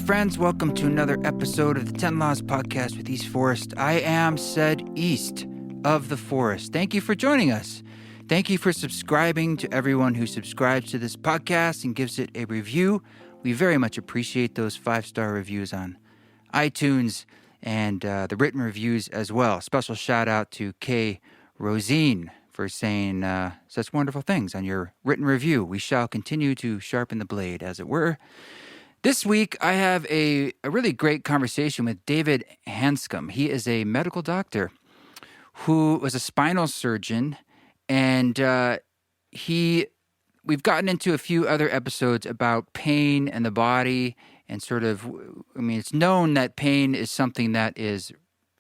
friends. Welcome to another episode of the 10 Laws Podcast with East Forest. I am said East of the Forest. Thank you for joining us. Thank you for subscribing to everyone who subscribes to this podcast and gives it a review. We very much appreciate those 5-star reviews on iTunes and the written reviews as well. Special shout out to Kay Rosine for saying such wonderful things on your written review. We shall continue to sharpen the blade, as it were. This week, I have a really great conversation with David Hanscom. He is a medical doctor who was a spinal surgeon, and we've gotten into a few other episodes about pain and the body, and it's known that pain is something that is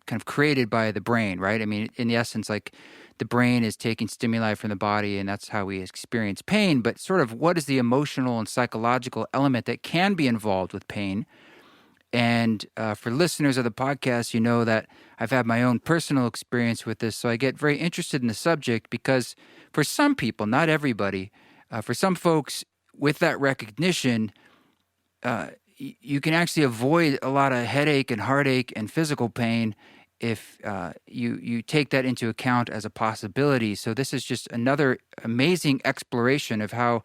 kind of created by the brain, right? I mean, in the essence, like the brain is taking stimuli from the body, and that's how we experience pain. But sort of what is the emotional and psychological element that can be involved with pain? And for listeners of the podcast, you know that I've had my own personal experience with this, so I get very interested in the subject because for some people, not everybody, for some folks with that recognition, you can actually avoid a lot of headache and heartache and physical pain if you take that into account as a possibility. So this is just another amazing exploration of how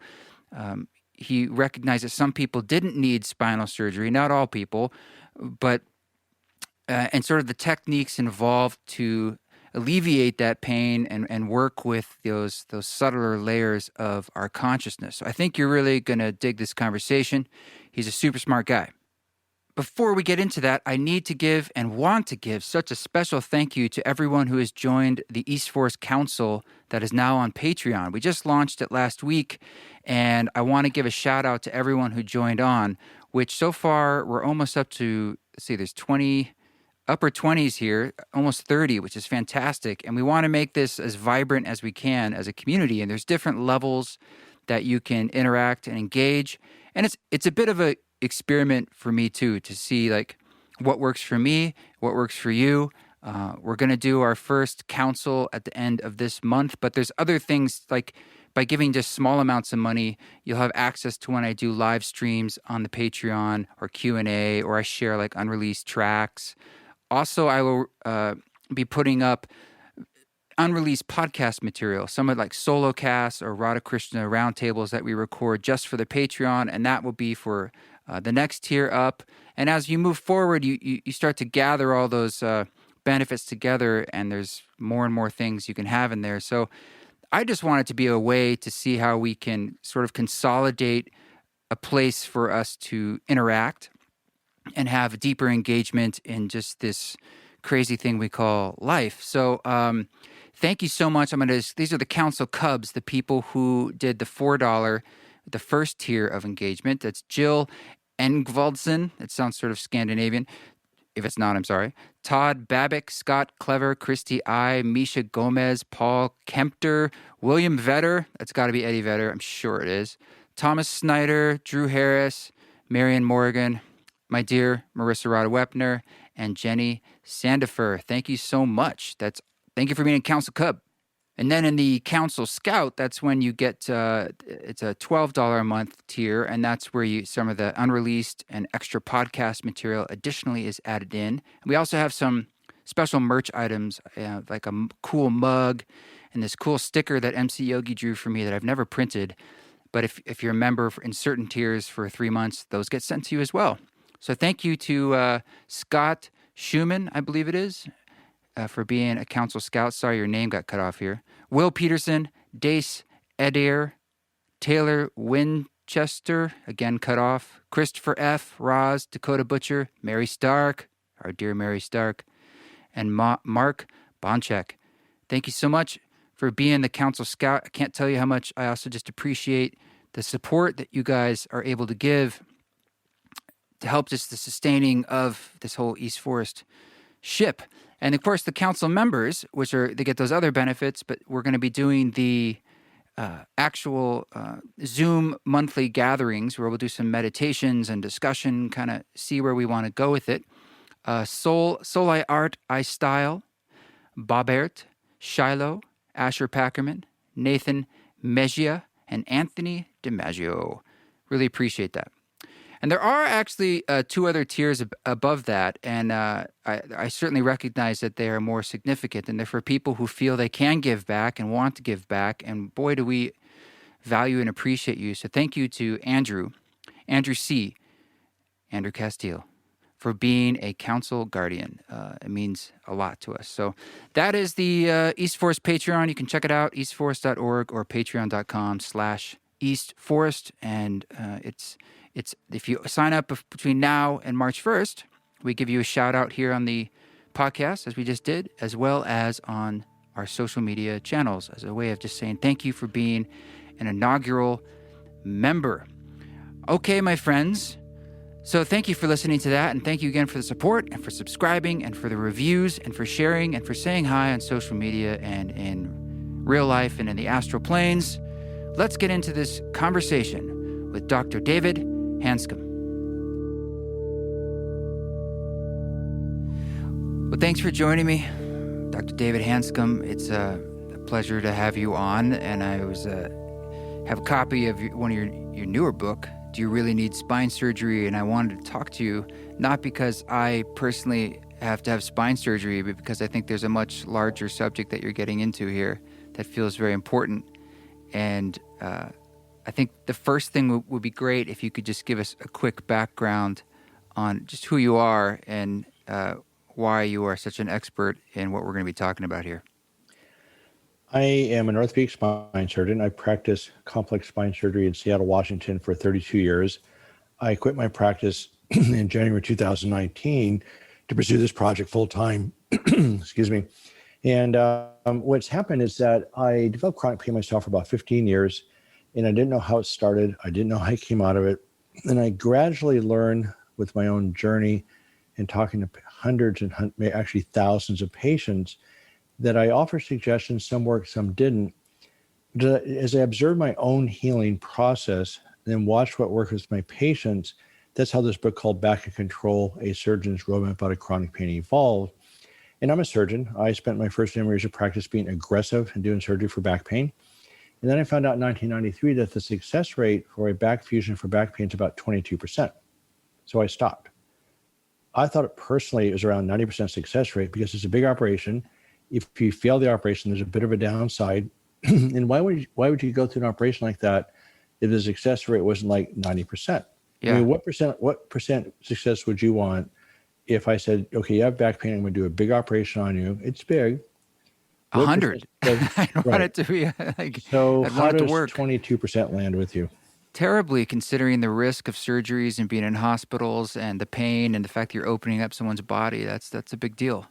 he recognizes some people didn't need spinal surgery, not all people, but and sort of the techniques involved to alleviate that pain and work with those subtler layers of our consciousness. So I think you're really going to dig this conversation. He's a super smart guy. Before we get into that, I need to give and want to give such a special thank you to everyone who has joined the East Forest Council that is now on Patreon. We just launched it last week, and I want to give a shout out to everyone who joined on, which so far we're almost up to, there's 20, upper 20s here, almost 30, which is fantastic. And we want to make this as vibrant as we can as a community. And there's different levels that you can interact and engage. And it's a bit of a experiment for me too, to see like what works for me, what works for you. We're going to do our first council at the end of this month, but there's other things like by giving just small amounts of money, you'll have access to when I do live streams on the Patreon or Q&A, or I share like unreleased tracks. Also, I will be putting up unreleased podcast material, some of like solo casts or Radha Krishna roundtables that we record just for the Patreon, and that will be for the next tier up. And as you move forward, you start to gather all those benefits together, and there's more and more things you can have in there. So I just want it to be a way to see how we can sort of consolidate a place for us to interact and have deeper engagement in just this crazy thing we call life. So thank you so much. These are the Council Cubs, the people who did the $4, the first tier of engagement. That's Jill Engvaldsen. It sounds sort of Scandinavian. If it's not, I'm sorry. Todd Babick, Scott Clever, Christy I, Misha Gomez, Paul Kempter, William Vetter. That's got to be Eddie Vetter. I'm sure it is. Thomas Snyder, Drew Harris, Marion Morgan, my dear Marissa Rada-Wepner, and Jenny Sandifer. Thank you so much. Thank you for being a Council Cub. And then in the Council Scout, that's when you get, it's a $12 a month tier, and that's where some of the unreleased and extra podcast material additionally is added in. And we also have some special merch items, like a cool mug and this cool sticker that MC Yogi drew for me that I've never printed. But if you're a member in certain tiers for 3 months, those get sent to you as well. So thank you to Scott Schumann, I believe it is, for being a Council Scout. Sorry, your name got cut off here. Will Peterson, Dace Adair, Taylor Winchester, again cut off. Christopher F., Roz, Dakota Butcher, Mary Stark, our dear Mary Stark, and Mark Bonchek. Thank you so much for being the Council Scout. I can't tell you how much I also just appreciate the support that you guys are able to give to help just the sustaining of this whole East Forest ship. And of course, the council members, they get those other benefits, but we're going to be doing the actual Zoom monthly gatherings where we'll do some meditations and discussion, kind of see where we want to go with it. Solai Art, I Style, Bobert, Shiloh, Asher Packerman, Nathan Mejia, and Anthony DiMaggio. Really appreciate that. And there are actually two other tiers above that, and I certainly recognize that they are more significant, and they're for people who feel they can give back and want to give back. And boy, do we value and appreciate you. So thank you to Andrew C., Andrew Castile, for being a council guardian. It means a lot to us. So that is the East Forest Patreon. You can check it out, eastforest.org or patreon.com/eastforest. And it's if you sign up between now and March 1st, we give you a shout out here on the podcast, as we just did, as well as on our social media channels, as a way of just saying thank you for being an inaugural member. Okay, my friends. So thank you for listening to that, and thank you again for the support and for subscribing and for the reviews and for sharing and for saying hi on social media and in real life and in the astral planes. Let's get into this conversation with Dr. David Hanscom. Well, thanks for joining me, Dr. David Hanscom. It's a pleasure to have you on, and I have a copy of one of your newer book, Do You Really Need Spine Surgery? And I wanted to talk to you, not because I personally have to have spine surgery, but because I think there's a much larger subject that you're getting into here that feels very important. And I think the first thing would be great if you could just give us a quick background on just who you are and why you are such an expert in what we're going to be talking about here. I am an orthopedic spine surgeon. I practiced complex spine surgery in Seattle, Washington for 32 years. I quit my practice in January 2019 to pursue this project full time. Excuse me. And what's happened is that I developed chronic pain myself for about 15 years, and I didn't know how it started. I didn't know how I came out of it. And I gradually learned with my own journey and talking to hundreds and actually thousands of patients that I offer suggestions, some worked, some didn't. As I observed my own healing process, then watched what worked with my patients, that's how this book called Back in Control, A Surgeon's Roadmap Out of Chronic Pain evolved. And I'm a surgeon. I spent my first number of years of practice being aggressive and doing surgery for back pain. And then I found out in 1993 that the success rate for a back fusion for back pain is about 22%. So I stopped. I thought it personally was around 90% success rate because it's a big operation. If you fail the operation, there's a bit of a downside. And why would you go through an operation like that if the success rate wasn't like 90%? Yeah. I mean, what percent success would you want if I said, okay, you have back pain, I'm going to do a big operation on you. It's big. 100. I want it to be like, so how does 22% land with you? Terribly, considering the risk of surgeries and being in hospitals and the pain and the fact that you're opening up someone's body. That's a big deal.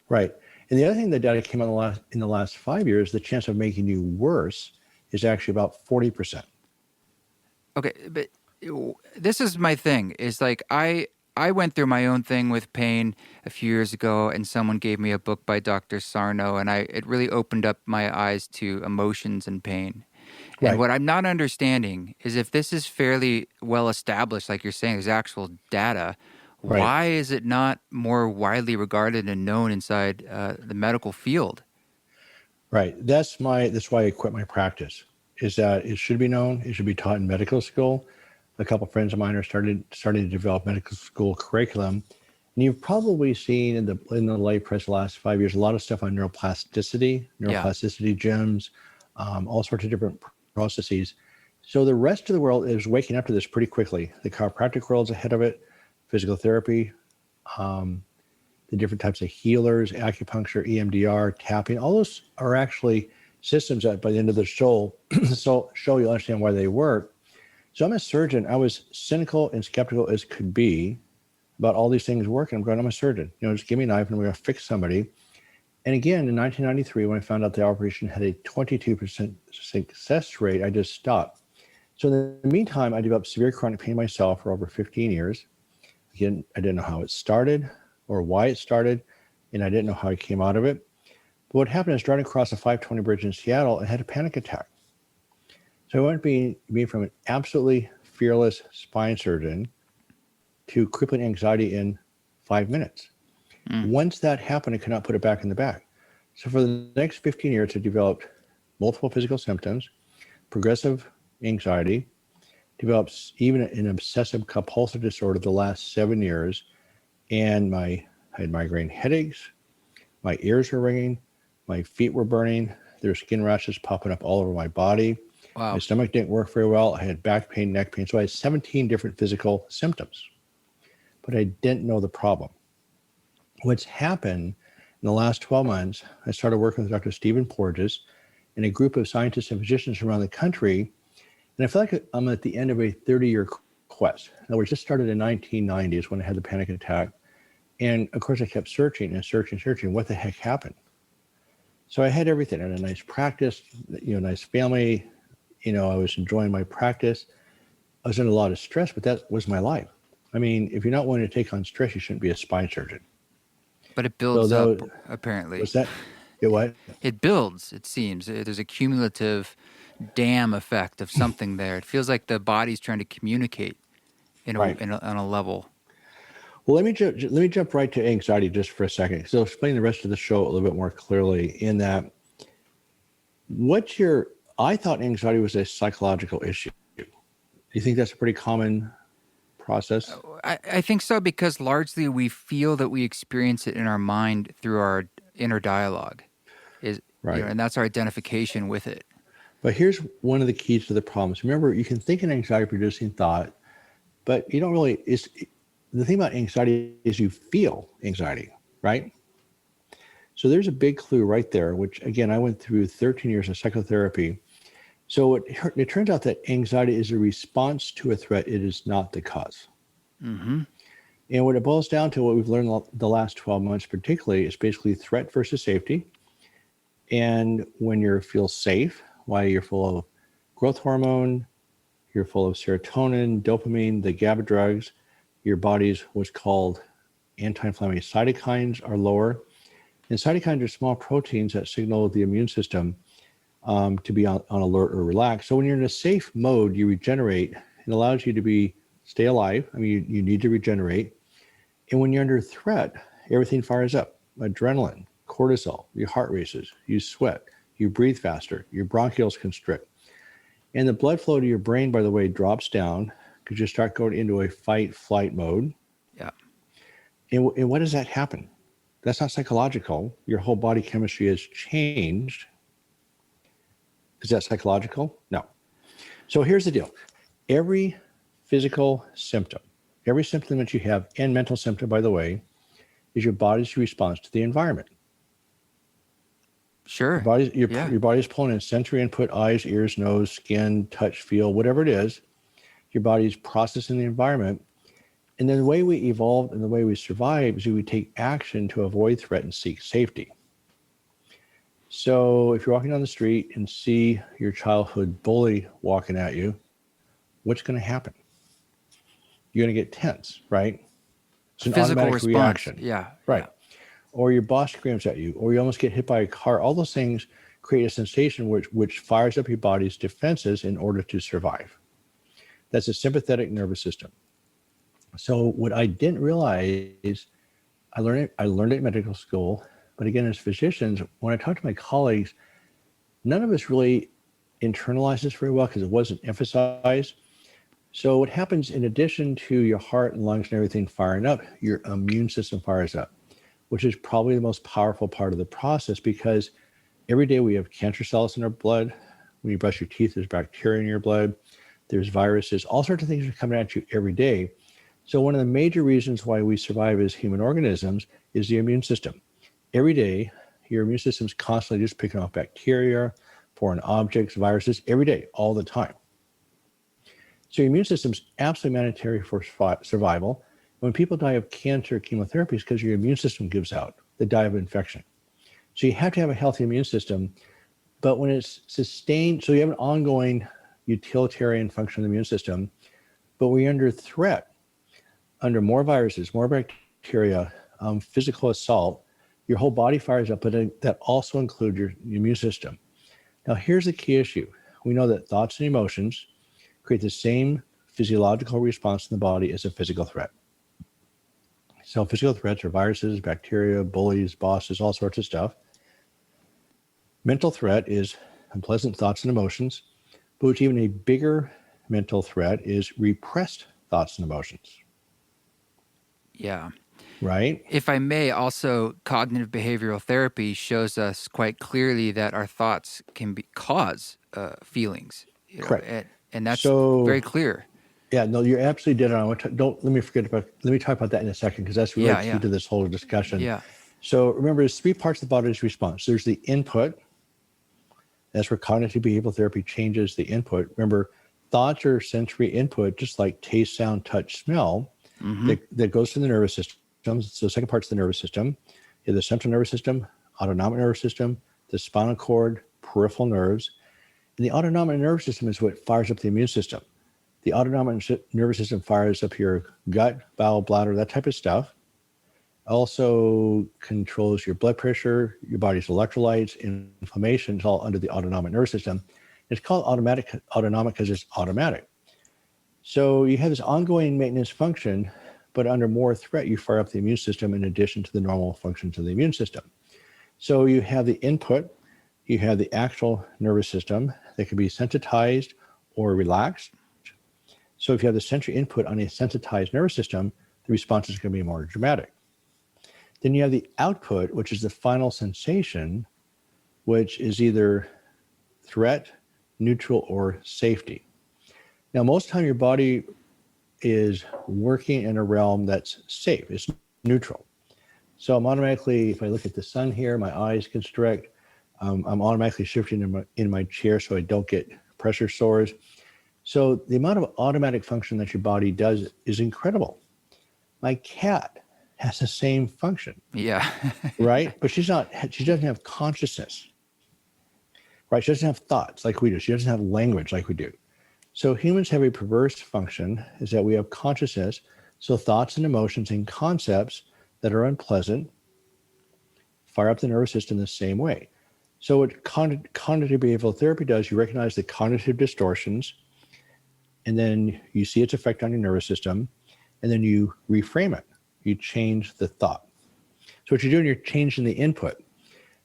Right. And the other thing that data came out in the last 5 years, the chance of making you worse is actually about 40%. Okay, but this is my thing, is like I went through my own thing with pain a few years ago, and someone gave me a book by Dr. Sarno, and it really opened up my eyes to emotions and pain. And right. What I'm not understanding is if this is fairly well established, like you're saying, there's actual data, right. Why is it not more widely regarded and known inside the medical field? Right. That's why I quit my practice, is that it should be known. It should be taught in medical school. A couple of friends of mine are starting to develop medical school curriculum. And you've probably seen in the lay press the last 5 years, a lot of stuff on neuroplasticity gyms, all sorts of different processes. So the rest of the world is waking up to this pretty quickly. The chiropractic world's ahead of it, physical therapy, the different types of healers, acupuncture, EMDR, tapping, all those are actually systems that by the end of the show you'll understand why they work. So I'm a surgeon. I was cynical and skeptical as could be about all these things working. I'm going, I'm a surgeon. Just give me a knife and we're going to fix somebody. And again, in 1993, when I found out the operation had a 22% success rate, I just stopped. So in the meantime, I developed severe chronic pain myself for over 15 years. Again, I didn't know how it started or why it started, and I didn't know how I came out of it. But what happened is driving across the 520 bridge in Seattle, I had a panic attack. So I went being from an absolutely fearless spine surgeon to crippling anxiety in 5 minutes. Once that happened, I could not put it back in the bag. So for the next 15 years, I developed multiple physical symptoms, progressive anxiety, developed even an obsessive compulsive disorder the last 7 years, and I had migraine headaches, my ears were ringing, my feet were burning, there were skin rashes popping up all over my body. My Wow. stomach didn't work very well. I had back pain, neck pain. So I had 17 different physical symptoms, but I didn't know the problem. What's happened in the last 12 months, I started working with Dr. Stephen Porges and a group of scientists and physicians around the country. And I feel like I'm at the end of a 30-year quest. In other words, this started in 1990s when I had the panic attack. And of course, I kept searching and searching. What the heck happened? So I had everything. I had a nice practice, nice family. I was enjoying my practice. I was in a lot of stress, but that was my life. I mean, if you're not willing to take on stress, you shouldn't be a spine surgeon. But it builds up, apparently. Was that it? What? It builds, it seems. There's a cumulative dam effect of something there. It feels like the body's trying to communicate on a level. Well, let me jump right to anxiety just for a second. So I'll explain the rest of the show a little bit more clearly in that I thought anxiety was a psychological issue. Do you think that's a pretty common process? I think so, because largely we feel that we experience it in our mind through our inner dialogue, and that's our identification with it. But here's one of the keys to the problems. Remember, you can think an anxiety-producing thought, but you don't really. The thing about anxiety is you feel anxiety, right? So there's a big clue right there, which again, I went through 13 years of psychotherapy. So it turns out that anxiety is a response to a threat. It is not the cause. Mm-hmm. And what it boils down to, what we've learned the last 12 months particularly, is basically threat versus safety. And when you feel safe, why you're full of growth hormone, you're full of serotonin, dopamine, the GABA drugs, your body's what's called anti-inflammatory cytokines are lower. And cytokines are small proteins that signal the immune system to be on alert or relaxed. So when you're in a safe mode, you regenerate. It allows you to stay alive. I mean, you need to regenerate. And when you're under threat, everything fires up. Adrenaline, cortisol, your heart races, you sweat, you breathe faster, your bronchioles constrict. And the blood flow to your brain, by the way, drops down because you start going into a fight-flight mode. Yeah. And what does that happen? That's not psychological. Your whole body chemistry has changed. Is that psychological? No. So here's the deal. Every physical symptom, every symptom that you have, and mental symptom, by the way, is your body's response to the environment. Sure. Your body's pulling in sensory input, eyes, ears, nose, skin, touch, feel, whatever it is. Your body's processing the environment. And then the way we evolved and the way we survive is we take action to avoid threat and seek safety. So if you're walking down the street and see your childhood bully walking at you, what's going to happen? You're going to get tense, right? It's an physical automatic response. reaction. Yeah. Right. Yeah. Or your boss screams at you, or you almost get hit by a car. All those things create a sensation which fires up your body's defenses in order to survive. That's a sympathetic nervous system. So what I didn't realize, I learned it in medical school, but again, as physicians, when I talk to my colleagues, none of us really internalize this very well because it wasn't emphasized. So what happens, in addition to your heart and lungs and everything firing up, your immune system fires up, which is probably the most powerful part of the process, because every day we have cancer cells in our blood. When you brush your teeth, there's bacteria in your blood. There's viruses, all sorts of things are coming at you every day. So one of the major reasons why we survive as human organisms is the immune system. Every day, your immune system's constantly just picking off bacteria, foreign objects, viruses, every day, all the time. So your immune system's absolutely mandatory for survival. When people die of cancer, chemotherapy is because your immune system gives out. They die of infection. So you have to have a healthy immune system. But when it's sustained, so you have an ongoing utilitarian function of the immune system, but when you're under threat, under more viruses, more bacteria, physical assault, your whole body fires up, but that also includes your immune system. Now, here's the key issue. We know that thoughts and emotions create the same physiological response in the body as a physical threat. So physical threats are viruses, bacteria, bullies, bosses, all sorts of stuff. Mental threat is unpleasant thoughts and emotions, but it's even a bigger mental threat is repressed thoughts and emotions, Yeah. right? If I may, also cognitive behavioral therapy shows us quite clearly that our thoughts can cause feelings, Correct. and that's very So, clear. yeah, no, you're absolutely dead on. Don't let me talk about that in a second because that's really Yeah, key yeah, to this whole discussion. yeah. So remember, there's three parts of the body's response. There's the input. That's where cognitive behavioral therapy changes the input. Remember, thoughts are sensory input, just like taste, sound, touch, smell, Mm-hmm. that goes to the nervous system. So the second part's the nervous system. You have the central nervous system, autonomic nervous system, the spinal cord, peripheral nerves. And the autonomic nervous system is what fires up the immune system. The autonomic nervous system fires up your gut, bowel, bladder, that type of stuff. Also controls your blood pressure, your body's electrolytes, inflammation. It's all under the autonomic nervous system. It's called autonomic because it's automatic. So you have this ongoing maintenance function, but under more threat, you fire up the immune system in addition to the normal functions of the immune system. So you have the input, you have the actual nervous system that can be sensitized or relaxed. So if you have the sensory input on a sensitized nervous system, the response is going to be more dramatic. Then you have the output, which is the final sensation, which is either threat, neutral, or safety. Now, most of the time your body is working in a realm that's safe. It's neutral. So I'm automatically, if I look at the sun here, my eyes constrict. I'm automatically shifting in my chair so I don't get pressure sores. So the amount of automatic function that your body does is incredible. My cat has the same function, Yeah. right? But she doesn't have consciousness, right? She doesn't have thoughts like we do. She doesn't have language like we do. So humans have a perverse function is that we have consciousness. So thoughts and emotions and concepts that are unpleasant fire up the nervous system the same way. So what cognitive behavioral therapy does, you recognize the cognitive distortions, and then you see its effect on your nervous system, and then you reframe it. You change the thought. So what you're doing, you're changing the input.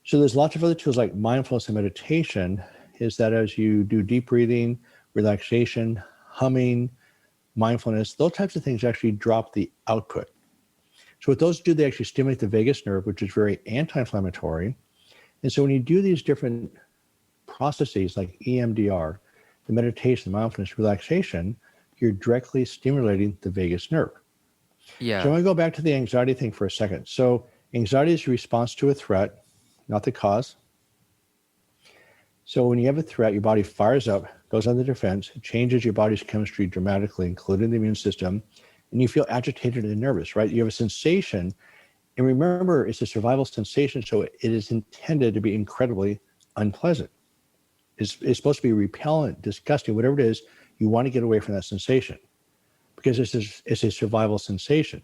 So there's lots of other tools like mindfulness and meditation, is that as you do deep breathing, relaxation, humming, mindfulness, those types of things actually drop the output. So what those do, they actually stimulate the vagus nerve, which is very anti-inflammatory. And so when you do these different processes like EMDR, the meditation, mindfulness, relaxation, you're directly stimulating the vagus nerve. Yeah. So I want to go back to the anxiety thing for a second. So anxiety is a response to a threat, not the cause. So when you have a threat, your body fires up, goes on the defense, changes your body's chemistry dramatically, including the immune system, and you feel agitated and nervous, right? You have a sensation. And remember, it's a survival sensation, so it is intended to be incredibly unpleasant. It's supposed to be repellent, disgusting, whatever it is, you want to get away from that sensation because it's a survival sensation.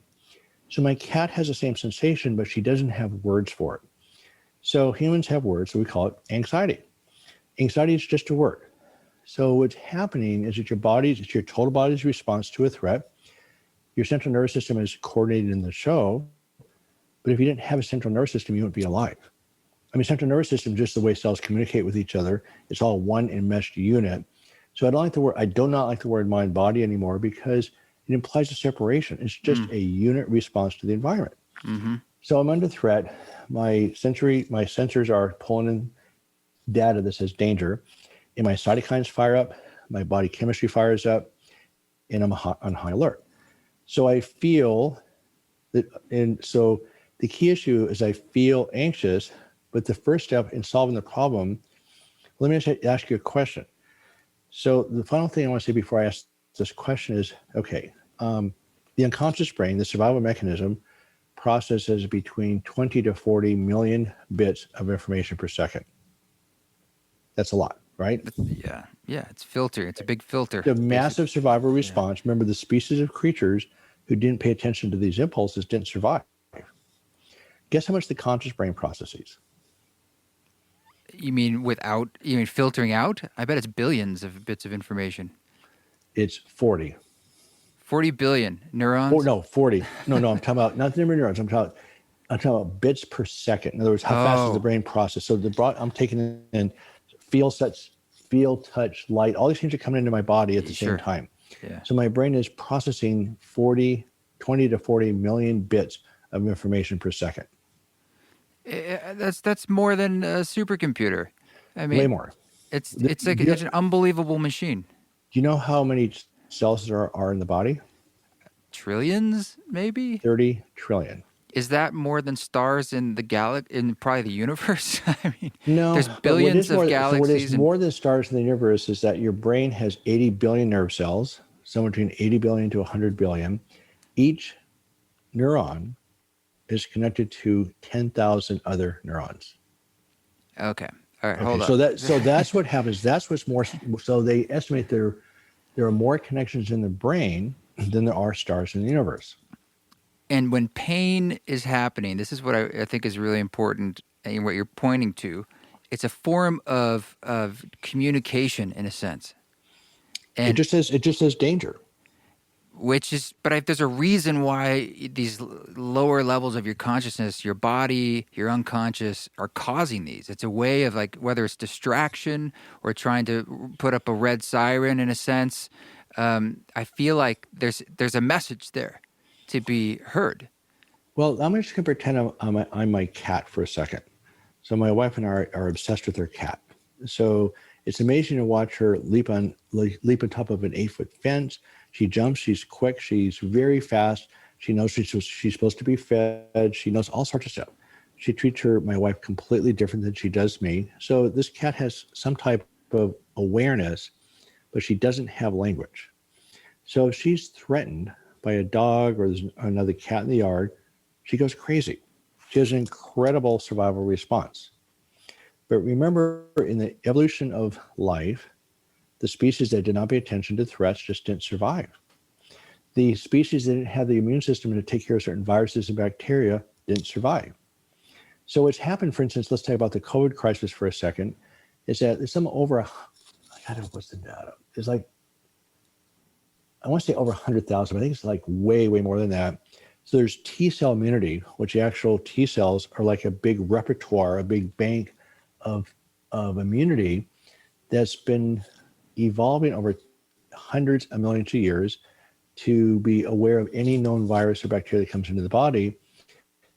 So my cat has the same sensation, but she doesn't have words for it. So humans have words, so we call it anxiety. Anxiety is just a word. So what's happening is that it's your total body's response to a threat. Your central nervous system is coordinated in the show, but if you didn't have a central nervous system, you wouldn't be alive. I mean, central nervous system is just the way cells communicate with each other. It's all one enmeshed unit. So I do not like the word mind body anymore because it implies a separation. It's just a unit response to the environment. Mm-hmm. So I'm under threat. My sensors are pulling in data that says danger, and my cytokines fire up, my body chemistry fires up, and I'm on high alert. So I feel that, and so the key issue is I feel anxious, but the first step in solving the problem, let me ask you a question. So the final thing I want to say before I ask this question is, okay, the unconscious brain, the survival mechanism, processes between 20 to 40 million bits of information per second. That's a lot, right? Yeah. Yeah. It's filter. It's a big filter. The massive survival response. Remember, the species of creatures who didn't pay attention to these impulses didn't survive. Guess how much the conscious brain processes? You mean filtering out? I bet it's billions of bits of information. It's 40. 40 billion neurons? 40. No, I'm talking about not the number of neurons. I'm talking about bits per second. In other words, how fast does the brain process? So I'm taking in feel, touch, light, all these things are coming into my body at the same Sure. time. Yeah. So my brain is processing 20 to 40 million bits of information per second. That's more than a supercomputer. I Way mean, more. it's like it's an unbelievable machine. Do you know how many cells there are in the body? Trillions, maybe? 30 trillion. Is that more than stars in the in probably the universe? I mean, No, there's but what billions is of more, so what is galaxies and more than stars in the universe is that your brain has 80 billion nerve cells, somewhere between 80 billion to 100 billion. Each neuron is connected to 10,000 other neurons. okay. All right, Okay, hold up. so that's what happens. That's what's more. So they estimate there are more connections in the brain than there are stars in the universe. And when pain is happening, this is what I think is really important and what you're pointing to. It's a form of communication in a sense. And It just says danger. which is, but there's a reason why these lower levels of your consciousness, your body, your unconscious are causing these. It's a way of like, whether it's distraction or trying to put up a red siren in a sense. I feel like there's a message there to be heard. Well, I'm just going to pretend I'm my cat for a second. So my wife and I are obsessed with her cat. So it's amazing to watch her leap on top of an 8-foot fence. She jumps. She's quick. She's very fast. She knows she's supposed to be fed. She knows all sorts of stuff. She treats my wife completely different than she does me. So this cat has some type of awareness, but she doesn't have language. So if she's threatened by a dog or there's another cat in the yard, she goes crazy. She has an incredible survival response. But remember, in the evolution of life, the species that did not pay attention to threats just didn't survive. The species that didn't have the immune system to take care of certain viruses and bacteria didn't survive. So what's happened, for instance, let's talk about the COVID crisis for a second, is that there's some over, I don't know what's the data. It's like, I want to say over 100,000, but I think it's like way, way more than that. So there's T cell immunity, which the actual T cells are like a big repertoire, a big bank of immunity that's been evolving over hundreds of millions of years to be aware of any known virus or bacteria that comes into the body.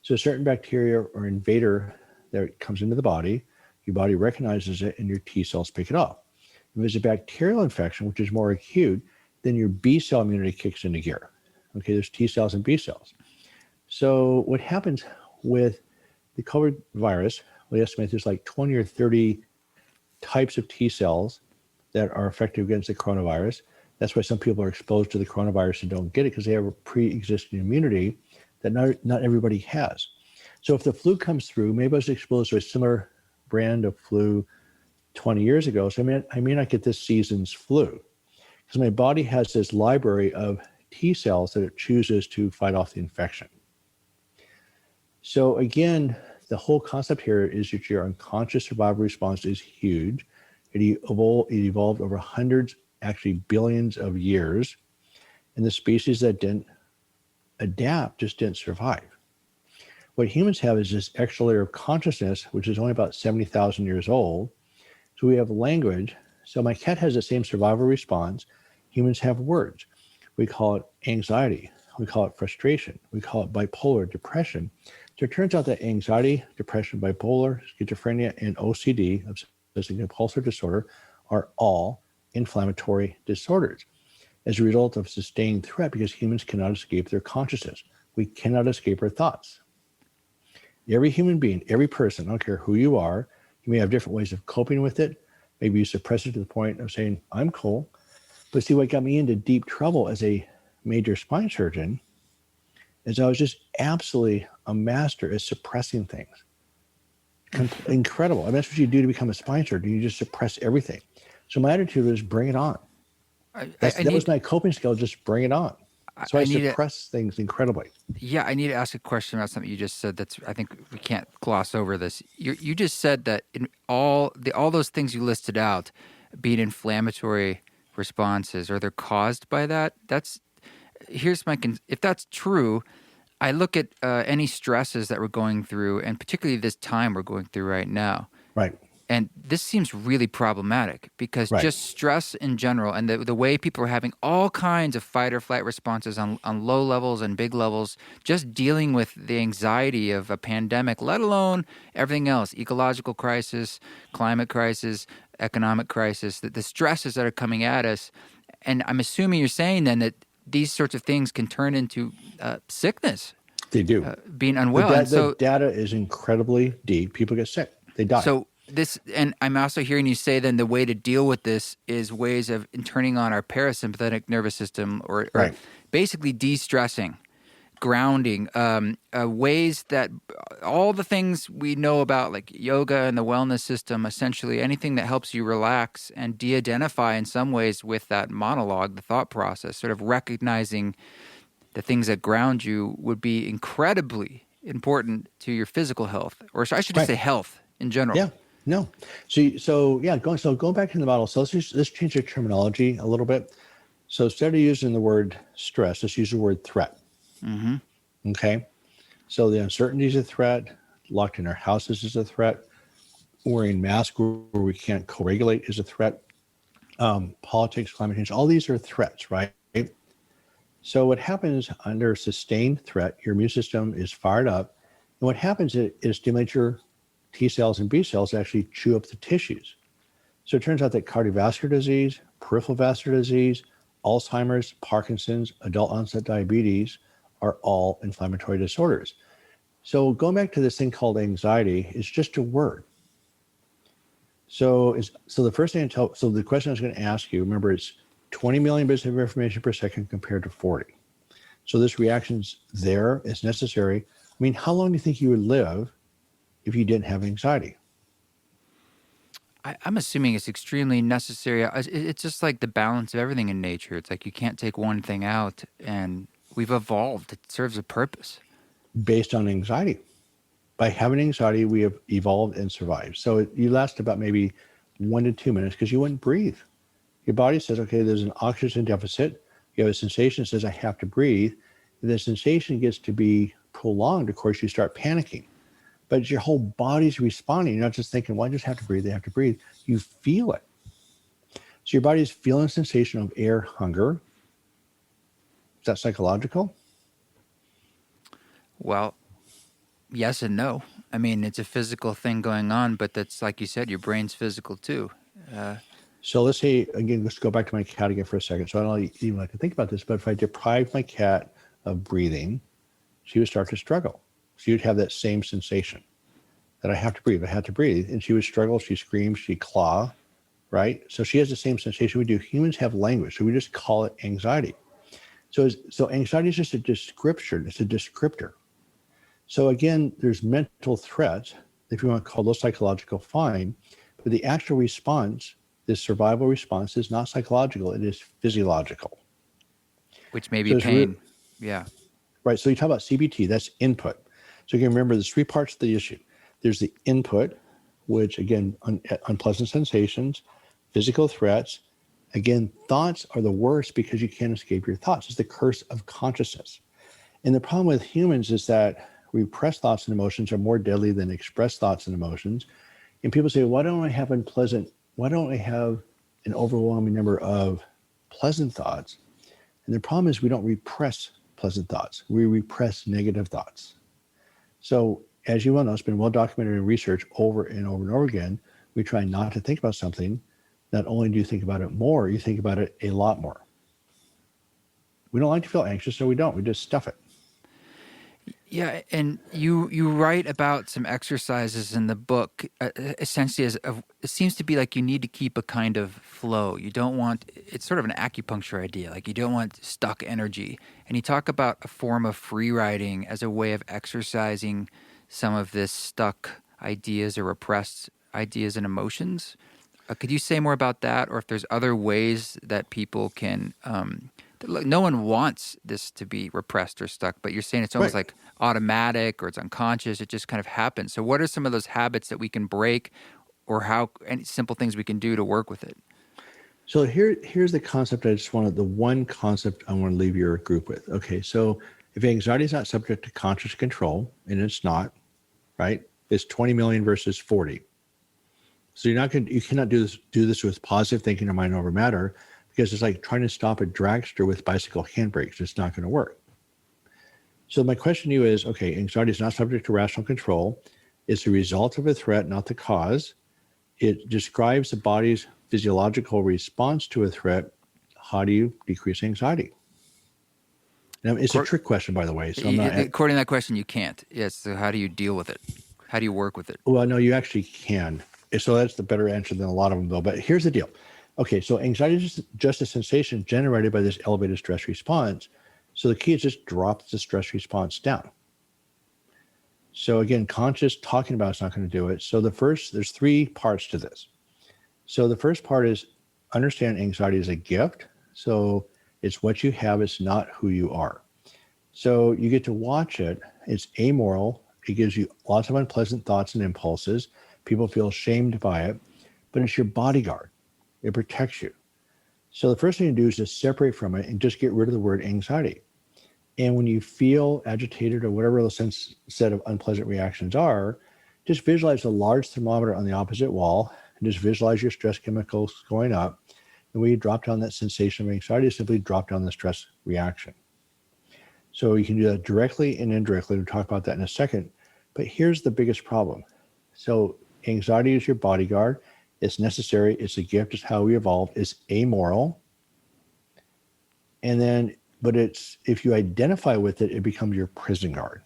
So a certain bacteria or invader that comes into the body, your body recognizes it and your T cells pick it up. If it's a bacterial infection, which is more acute, then your B cell immunity kicks into gear. Okay, there's T cells and B cells. So what happens with the COVID virus, we estimate there's like 20 or 30 types of T cells that are effective against the coronavirus. That's why some people are exposed to the coronavirus and don't get it, because they have a pre-existing immunity that not everybody has. So if the flu comes through, maybe I was exposed to a similar brand of flu 20 years ago. So I may not get this season's flu, because my body has this library of T cells that it chooses to fight off the infection. So again, the whole concept here is that your unconscious survival response is huge. It evolved over hundreds, actually billions of years. And the species that didn't adapt just didn't survive. What humans have is this extra layer of consciousness, which is only about 70,000 years old. So we have language. So my cat has the same survival response. Humans have words. We call it anxiety. We call it frustration. We call it bipolar depression. So it turns out that anxiety, depression, bipolar, schizophrenia, and OCD, obsessive compulsive disorder, are all inflammatory disorders as a result of sustained threat, because humans cannot escape their consciousness. We cannot escape our thoughts. Every human being, every person, I don't care who you are, you may have different ways of coping with it. Maybe you suppress it to the point of saying, I'm cool. But see, what got me into deep trouble as a major spine surgeon is I was just absolutely a master at suppressing things. Incredible. I mean, that's what you do to become a spine surgeon. You just suppress everything. So my attitude was, bring it on. That was my coping skill, just bring it on. So I suppress things incredibly. Yeah, I need to ask a question about something you just said. I think we can't gloss over this. You just said that in all those things you listed out, being inflammatory responses, or they're caused by that. If that's true, I look at any stresses that we're going through, and particularly this time we're going through right now. Right. And this seems really problematic because Right. just stress in general and the way people are having all kinds of fight or flight responses on low levels and big levels, just dealing with the anxiety of a pandemic, let alone everything else, ecological crisis, climate crisis, economic crisis, the stresses that are coming at us. And I'm assuming you're saying then that these sorts of things can turn into sickness, They do. being unwell. And The so data is incredibly deep. People get sick. They die. So this, and I'm also hearing you say then the way to deal with this is ways of turning on our parasympathetic nervous system, or Right. basically de-stressing, grounding, ways that all the things we know about, like yoga and the wellness system, essentially anything that helps you relax and de-identify in some ways with that monologue, the thought process, sort of recognizing the things that ground you would be incredibly important to your physical health, or I should just Right. say health in general. Yeah. No. Going back to the model. So let's change the terminology a little bit. So instead of using the word stress, let's use the word threat. Mm-hmm. Okay. So the uncertainty is a threat. Locked in our houses is a threat. Wearing masks where we can't co-regulate is a threat. Politics, climate change, all these are threats, right? So what happens under sustained threat, your immune system is fired up. And what happens is it stimulates your T cells and B cells to actually chew up the tissues. So it turns out that cardiovascular disease, peripheral vascular disease, Alzheimer's, Parkinson's, adult onset diabetes are all inflammatory disorders. So going back to this thing called anxiety, it's just a word. So the first thing the question I was going to ask you, remember, it's 20 million bits of information per second compared to 40. So this reaction's there, it's necessary. I mean, how long do you think you would live if you didn't have anxiety? I'm assuming it's extremely necessary. It's just like the balance of everything in nature. It's like you can't take one thing out, and we've evolved. It serves a purpose. Based on anxiety. By having anxiety, we have evolved and survived. So you last about maybe 1 to 2 minutes because you wouldn't breathe. Your body says, okay, there's an oxygen deficit. You have a sensation that says, I have to breathe. And the sensation gets to be prolonged. Of course, you start panicking. But your whole body's responding. You're not just thinking, well, I just have to breathe. They have to breathe. You feel it. So your body is feeling a sensation of air hunger. Is that psychological? Well, yes and no. I mean, it's a physical thing going on, but that's like you said, your brain's physical too. So let's say, again, let's go back to my cat again for a second. So I don't even like to think about this, but if I deprived my cat of breathing, she would start to struggle. She would have that same sensation that I have to breathe. I have to breathe. And she would struggle. She screams, she claw, right? So she has the same sensation we do. Humans have language. So we just call it anxiety. So anxiety is just a description. It's a descriptor. So again, there's mental threats, if you want to call those psychological, fine. But the actual response, this survival response, is not psychological. It is physiological. Which may be pain. Yeah. Right. So you talk about CBT, that's input. So you can remember there's 3 parts of the issue. There's the input, which again, unpleasant sensations, physical threats. Again, thoughts are the worst because you can't escape your thoughts. It's the curse of consciousness. And the problem with humans is that repressed thoughts and emotions are more deadly than expressed thoughts and emotions. And people say, why don't I have an overwhelming number of pleasant thoughts? And the problem is we don't repress pleasant thoughts. We repress negative thoughts. So as you well know, it's been well documented in research over and over and over again. We try not to think about something. Not only do you think about it more, you think about it a lot more. We don't like to feel anxious, so we don't. We just stuff it. Yeah, and you write about some exercises in the book. Essentially, it seems to be like you need to keep a kind of flow. You don't want, it's sort of an acupuncture idea. Like you don't want stuck energy. And you talk about a form of free writing as a way of exercising some of this stuck ideas or repressed ideas and emotions. Could you say more about that, or if there's other ways that people can? No one wants this to be repressed or stuck, but you're saying it's almost Right. like automatic or it's unconscious. It just kind of happens. So what are some of those habits that we can break, or any simple things we can do to work with it? So here's the concept. The one concept I want to leave your group with. Okay, so if anxiety is not subject to conscious control, and it's not, right? It's 20 million versus 40. So you cannot do this with positive thinking or mind over matter, because it's like trying to stop a dragster with bicycle handbrakes. It's not going to work. So my question to you is, okay, anxiety is not subject to rational control. It's the result of a threat, not the cause. It describes the body's physiological response to a threat. How do you decrease anxiety? Now, it's a trick question, by the way. So I'm not. According to that question, you can't. Yes. So how do you deal with it? How do you work with it? Well, no, you actually can. So that's the better answer than a lot of them, though. But here's the deal. Okay, so anxiety is just a sensation generated by this elevated stress response. So the key is just drop the stress response down. So again, conscious talking about it's not going to do it. So there's 3 parts to this. So the first part is understand anxiety is a gift. So it's what you have, it's not who you are. So you get to watch it. It's amoral. It gives you lots of unpleasant thoughts and impulses. People feel shamed by it, but it's your bodyguard. It protects you. So the first thing to do is just separate from it and just get rid of the word anxiety. And when you feel agitated or whatever the set of unpleasant reactions are, just visualize a large thermometer on the opposite wall and just visualize your stress chemicals going up. And when you drop down that sensation of anxiety, simply drop down the stress reaction. So you can do that directly and indirectly. We'll talk about that in a second. But here's the biggest problem. So anxiety is your bodyguard. It's necessary. It's a gift. It's how we evolved. It's amoral. And then, but if you identify with it, it becomes your prison guard.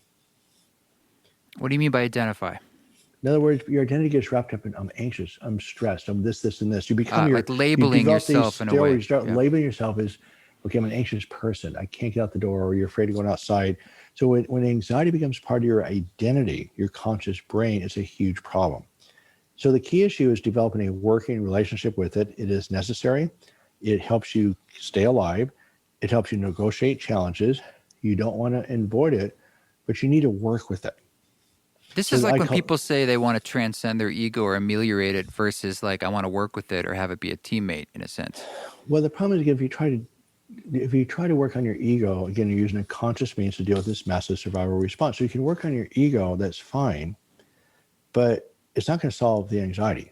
What do you mean by identify? In other words, your identity gets wrapped up in I'm anxious, I'm stressed, I'm this, and this. You become like labeling yourself in a way. You start labeling yourself as, okay, I'm an anxious person. I can't get out the door, or you're afraid of going outside. So when anxiety becomes part of your identity, your conscious brain, it's a huge problem. So the key issue is developing a working relationship with it. It is necessary. It helps you stay alive. It helps you negotiate challenges. You don't want to avoid it, but you need to work with it. This is like when people say they want to transcend their ego or ameliorate it versus like, I want to work with it or have it be a teammate in a sense. Well, the problem is, if you try to work on your ego, again, you're using a conscious means to deal with this massive survival response. So you can work on your ego, that's fine, but it's not going to solve the anxiety.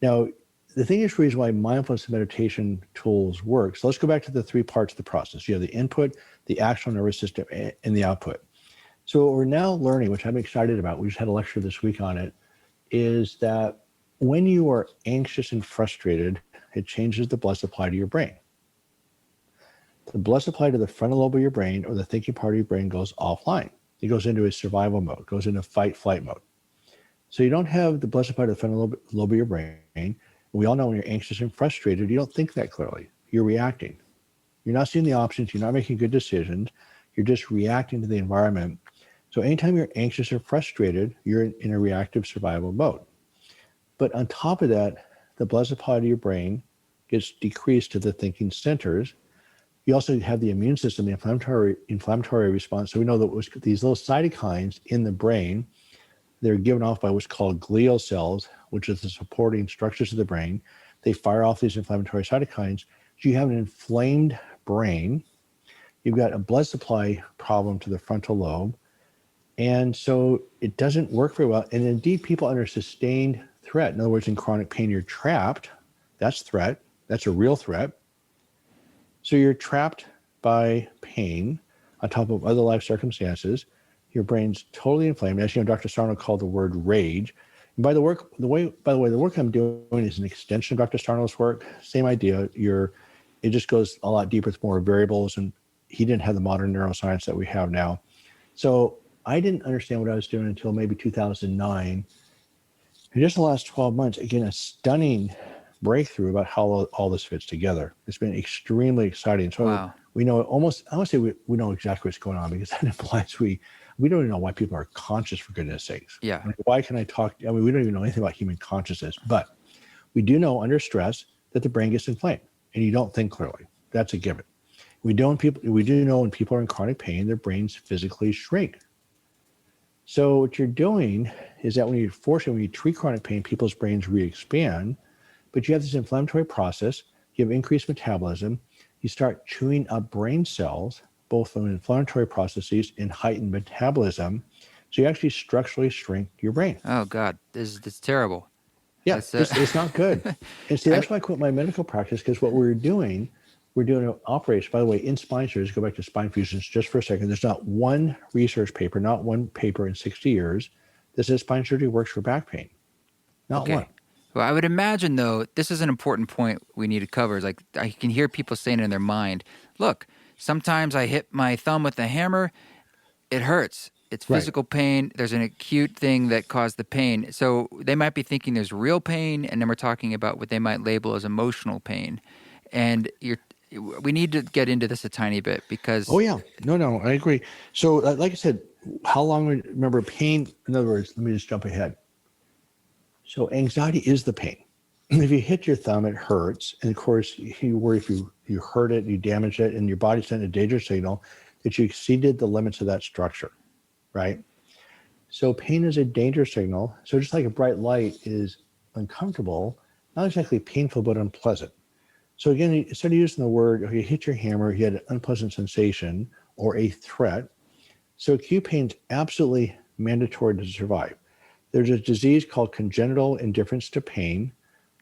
Now, the thing is, the reason why mindfulness and meditation tools work. So let's go back to the 3 parts of the process. You have the input, the actual nervous system, and the output. So what we're now learning, which I'm excited about, we just had a lecture this week on it, is that when you are anxious and frustrated, it changes the blood supply to your brain. The blood supply to the frontal lobe of your brain, or the thinking part of your brain, goes offline. It goes into a survival mode, goes into fight-flight mode. So you don't have the blood supply to the frontal lobe of your brain. We all know when you're anxious and frustrated, you don't think that clearly. You're reacting. You're not seeing the options. You're not making good decisions. You're just reacting to the environment. So anytime you're anxious or frustrated, you're in a reactive survival mode. But on top of that, the blood supply to your brain gets decreased to the thinking centers. You also have the immune system, the inflammatory response. So we know that these little cytokines in the brain, they're given off by what's called glial cells, which is the supporting structures of the brain. They fire off these inflammatory cytokines. So you have an inflamed brain. You've got a blood supply problem to the frontal lobe. And so it doesn't work very well. And indeed, people under sustained threat, in other words, in chronic pain, you're trapped. That's threat. That's a real threat. So you're trapped by pain on top of other life circumstances. Your brain's totally inflamed. As you know, Dr. Sarno called the word rage. And by the way, the work I'm doing is an extension of Dr. Sarno's work. Same idea. It just goes a lot deeper with more variables, and he didn't have the modern neuroscience that we have now. So I didn't understand what I was doing until maybe 2009. And just in the last 12 months, again, a stunning breakthrough about how all this fits together. It's been extremely exciting. So wow. We know almost, I would say we know exactly what's going on, because that implies we don't even know why people are conscious, for goodness sakes. Yeah. Like, why can I talk? I mean, we don't even know anything about human consciousness, but we do know under stress that the brain gets inflamed and you don't think clearly. That's a given. We do know when people are in chronic pain, their brains physically shrink. So what you're doing is that when you treat chronic pain, people's brains re-expand, but you have this inflammatory process, you have increased metabolism, you start chewing up brain cells, both from inflammatory processes and heightened metabolism. So you actually structurally shrink your brain. Oh God, this is terrible. Yeah, That's it's not good. And see, I mean, that's why I quit my medical practice, because what we're doing an operation. By the way, in spine surgery, go back to spine fusions just for a second. There's not one research paper, not one paper in 60 years that says spine surgery works for back pain. Not one. okay. Well, I would imagine though, this is an important point we need to cover. Is like I can hear people saying in their mind, "Look, sometimes I hit my thumb with a hammer, it hurts. It's Right. physical pain. There's an acute thing that caused the pain." So they might be thinking there's real pain, and then we're talking about what they might label as emotional pain. And we need to get into this a tiny bit Oh because yeah. No, I agree. So, like I said, how long? Remember, pain. In other words, let me just jump ahead. So, anxiety is the pain. If you hit your thumb, it hurts, and of course, you worry if you hurt it, you damage it, and your body sent a danger signal that you exceeded the limits of that structure, right? So pain is a danger signal. So just like a bright light is uncomfortable, not exactly painful, but unpleasant. So again, instead of using the word, okay, you hit your hammer, you had an unpleasant sensation or a threat. So acute pain is absolutely mandatory to survive. There's a disease called congenital indifference to pain,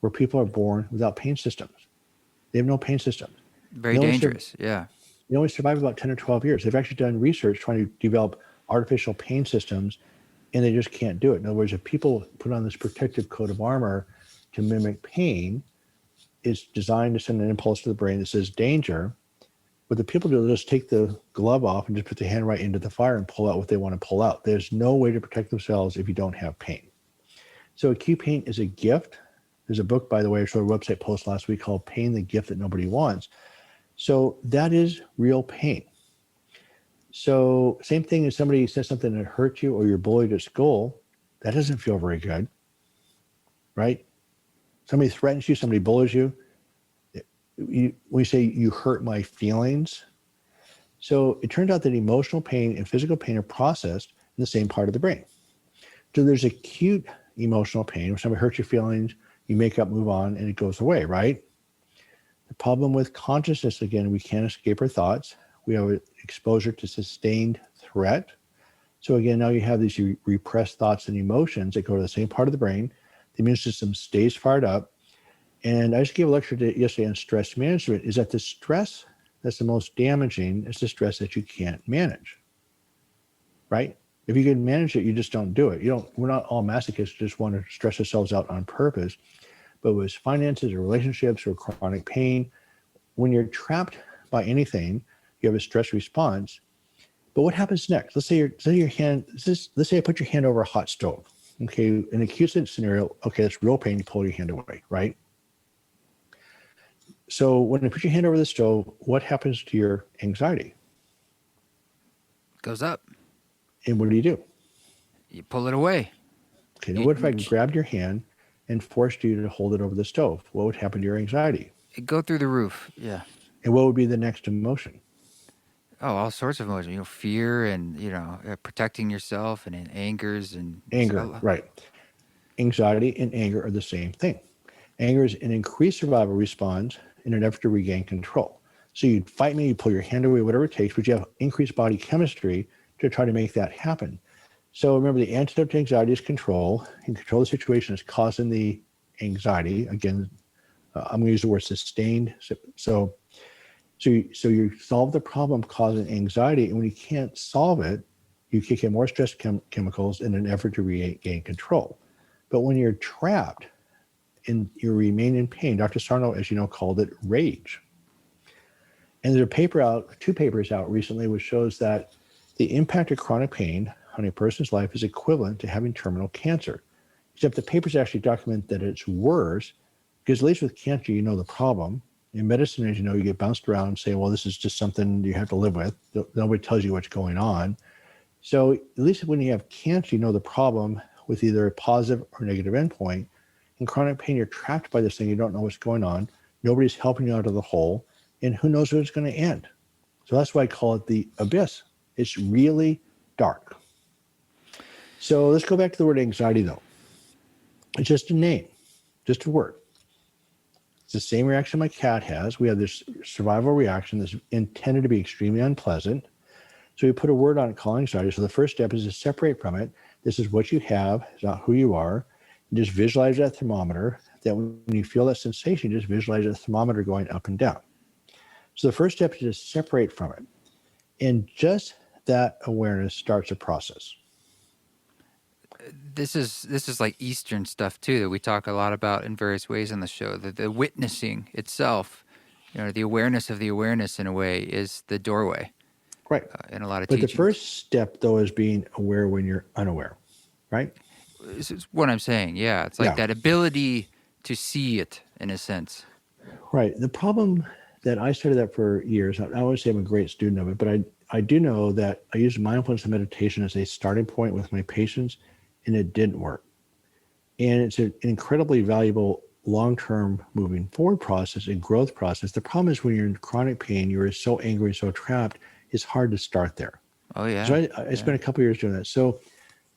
where people are born without pain systems. They have no pain systems. very They only, dangerous. Yeah. they only survive about 10 or 12 years. They've actually done research trying to develop artificial pain systems, and they just can't do it. In other words, if people put on this protective coat of armor to mimic pain, it's designed to send an impulse to the brain that says danger. What the people do is just take the glove off and just put the hand right into the fire and pull out what they want to pull out. There's no way to protect themselves if you don't have pain. So acute pain is a gift. There's a book, by the way, I showed a website post last week called Pain, the Gift That Nobody Wants. So that is real pain. So same thing as somebody says something that hurt you or you're bullied at school, that doesn't feel very good, right? Somebody threatens you, somebody bullies you. We say you hurt my feelings. So it turns out that emotional pain and physical pain are processed in the same part of the brain. So there's acute emotional pain. When somebody hurts your feelings, you make up, move on, and it goes away, right? The problem with consciousness, again, we can't escape our thoughts. We have exposure to sustained threat. So again, now you have these repressed thoughts and emotions that go to the same part of the brain. The immune system stays fired up. And I just gave a lecture yesterday on stress management, is that the stress that's the most damaging is the stress that you can't manage, right? If you can manage it, you just don't do it. We're not all masochists, just want to stress ourselves out on purpose. But with finances or relationships or chronic pain, when you're trapped by anything, you have a stress response. But what happens next? Let's say I put your hand over a hot stove. Okay, in an acute scenario, okay, that's real pain, you pull your hand away, right? So when you put your hand over the stove, what happens to your anxiety? Goes up. And what do? You pull it away. Okay, now what if I grabbed your hand and forced you to hold it over the stove? What would happen to your anxiety? It go through the roof. Yeah. And what would be the next emotion? Oh, all sorts of emotions. Fear and protecting yourself and angers and Anger, right. Anxiety and anger are the same thing. Anger is an increased survival response in an effort to regain control. So you'd fight me, you pull your hand away, whatever it takes, but you have increased body chemistry to try to make that happen. So remember, the antidote to anxiety is control. And control the situation is causing the anxiety. Again, I'm going to use the word sustained. So you solve the problem causing anxiety, and when you can't solve it, you kick in more stress chemicals in an effort to regain control. But when you're trapped and you remain in pain, Dr. Sarno, as you know, called it rage. And there's two papers out recently, which shows that the impact of chronic pain on a person's life is equivalent to having terminal cancer. Except the papers actually document that it's worse, because at least with cancer, you know the problem. In medicine, as you know, you get bounced around and say, well, this is just something you have to live with. Nobody tells you what's going on. So at least when you have cancer, you know the problem with either a positive or negative endpoint. In chronic pain, you're trapped by this thing. You don't know what's going on. Nobody's helping you out of the hole. And who knows where it's going to end. So that's why I call it the abyss. It's really dark. So let's go back to the word anxiety, though. It's just a name, just a word. It's the same reaction my cat has. We have this survival reaction that's intended to be extremely unpleasant. So we put a word on it called anxiety. So the first step is to separate from it. This is what you have. It's not who you are. Just visualize that thermometer, that when you feel that sensation, just visualize the thermometer going up and down. So the first step is to separate from it. And just that awareness starts a process. This is like Eastern stuff too that we talk a lot about in various ways on the show. The witnessing itself, the awareness of the awareness in a way is the doorway Right. in a lot of But the teachings. first step, though, is being aware when you're unaware, right? This is what I'm saying. Yeah, it's like Yeah. that ability to see it in a sense. Right. The problem that I studied that for years, I always say I'm a great student of it, but I do know that I used mindfulness and meditation as a starting point with my patients, and it didn't work. And it's an incredibly valuable long-term moving forward process and growth process. The problem is when you're in chronic pain, you're so angry, so trapped, it's hard to start there. Oh yeah. So I spent a couple of years doing that. So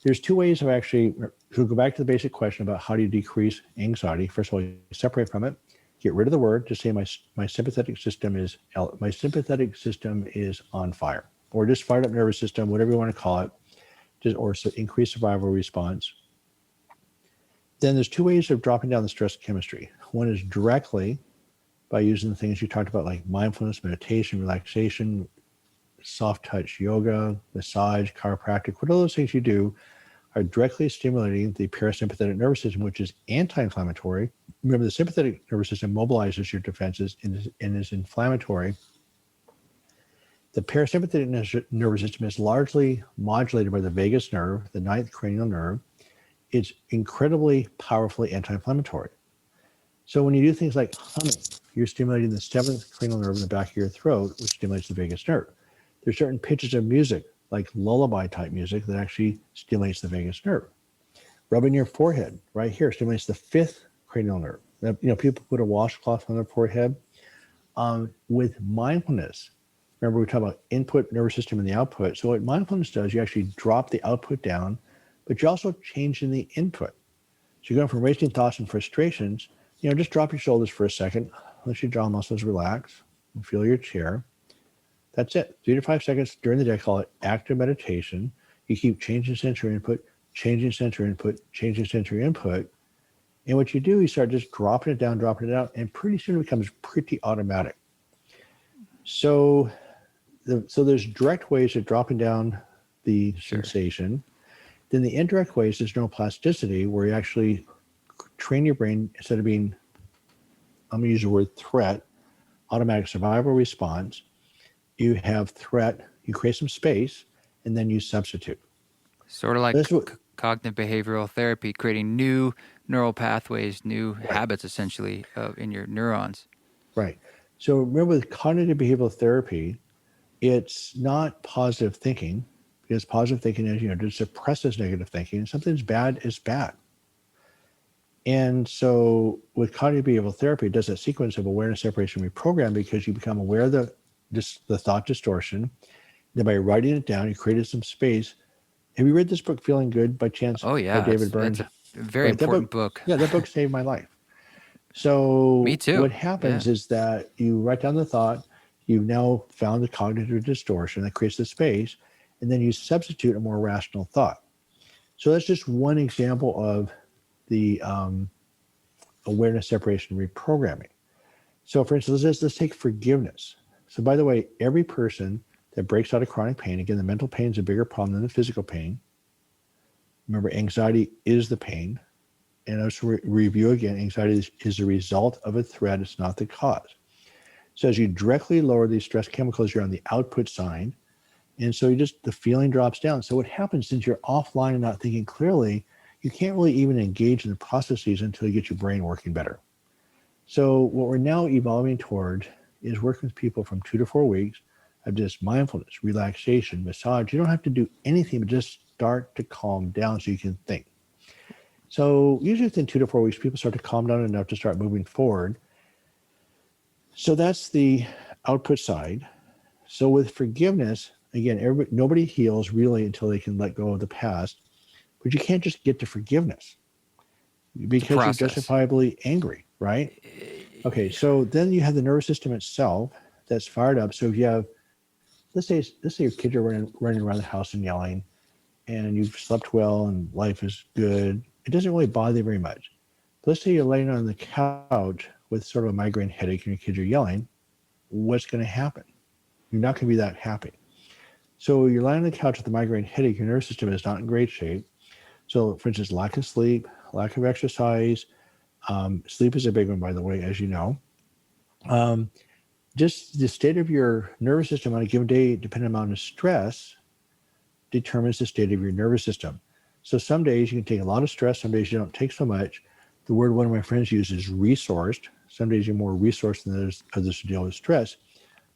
there's two ways of actually, so go back to the basic question about how do you decrease anxiety. First of all, you separate from it, get rid of the word, just say my sympathetic system is on fire, or just fired up nervous system, whatever you want to call it, or increased survival response. Then there's two ways of dropping down the stress chemistry. One is directly by using the things you talked about, like mindfulness, meditation, relaxation, soft touch yoga, massage, chiropractic. What are those things you do are directly stimulating the parasympathetic nervous system, which is anti-inflammatory. Remember, the sympathetic nervous system mobilizes your defenses and is inflammatory. The parasympathetic nervous system is largely modulated by the vagus nerve, the ninth cranial nerve. It's incredibly powerfully anti-inflammatory. So when you do things like humming, you're stimulating the seventh cranial nerve in the back of your throat, which stimulates the vagus nerve. There's certain pitches of music, like lullaby type music, that actually stimulates the vagus nerve. Rubbing your forehead right here stimulates the fifth cranial nerve. Now, people put a washcloth on their forehead. With mindfulness, remember we talked about input nervous system and the output. So what mindfulness does, you actually drop the output down, but you're also changing the input. So you're going from racing thoughts and frustrations, just drop your shoulders for a second, let your jaw muscles relax, and feel your chair. That's it. 3 to 5 seconds during the day. Call it active meditation. You keep changing sensory input, changing sensory input, changing sensory input. And what you do, you start just dropping it down, and pretty soon it becomes pretty automatic. So there's direct ways of dropping down the sensation. Then the indirect ways is neuroplasticity, where you actually train your brain, instead of being, I'm going to use the word threat, automatic survival response. You have threat, you create some space, and then you substitute. Sort of like cognitive behavioral therapy, creating new neural pathways, new habits, essentially, in your neurons. Right. So remember, with cognitive behavioral therapy, it's not positive thinking, because positive thinking is, just suppresses negative thinking. Something's bad is bad. And so with cognitive behavioral therapy, it does a sequence of awareness, separation, reprogram, because you become aware of the thought distortion. Then by writing it down, you created some space. Have you read this book, Feeling Good, by chance? Oh, yeah. By David Burns? That's a very important book. Yeah, that book saved my life. So Me too. What happens is that you write down the thought, you've now found the cognitive distortion that creates the space, and then you substitute a more rational thought. So that's just one example of the awareness, separation, reprogramming. So for instance, let's take forgiveness. So by the way, every person that breaks out of chronic pain, again, the mental pain is a bigger problem than the physical pain. Remember, anxiety is the pain. And let's review again, anxiety is a result of a threat. It's not the cause. So as you directly lower these stress chemicals, you're on the output side. And so the feeling drops down. So what happens, since you're offline and not thinking clearly, you can't really even engage in the processes until you get your brain working better. So what we're now evolving toward is working with people from 2 to 4 weeks of just mindfulness, relaxation, massage. You don't have to do anything, but just start to calm down so you can think. So usually within 2 to 4 weeks, people start to calm down enough to start moving forward. So that's the output side. So with forgiveness, again, nobody heals really until they can let go of the past, but you can't just get to forgiveness because you're justifiably angry, right? Okay, so then you have the nervous system itself that's fired up. So if you have, let's say your kids are running around the house and yelling, and you've slept well and life is good, it doesn't really bother you very much. But let's say you're laying on the couch with sort of a migraine headache and your kids are yelling. What's going to happen? You're not going to be that happy. So you're lying on the couch with a migraine headache. Your nervous system is not in great shape. So, for instance, lack of sleep, lack of exercise. Sleep is a big one, by the way, as you know. Um, just the state of your nervous system on a given day, depending on the stress, determines the state of your nervous system. So some days you can take a lot of stress, some days you don't take so much. The word one of my friends uses resourced. Some days you're more resourced than others to deal with stress.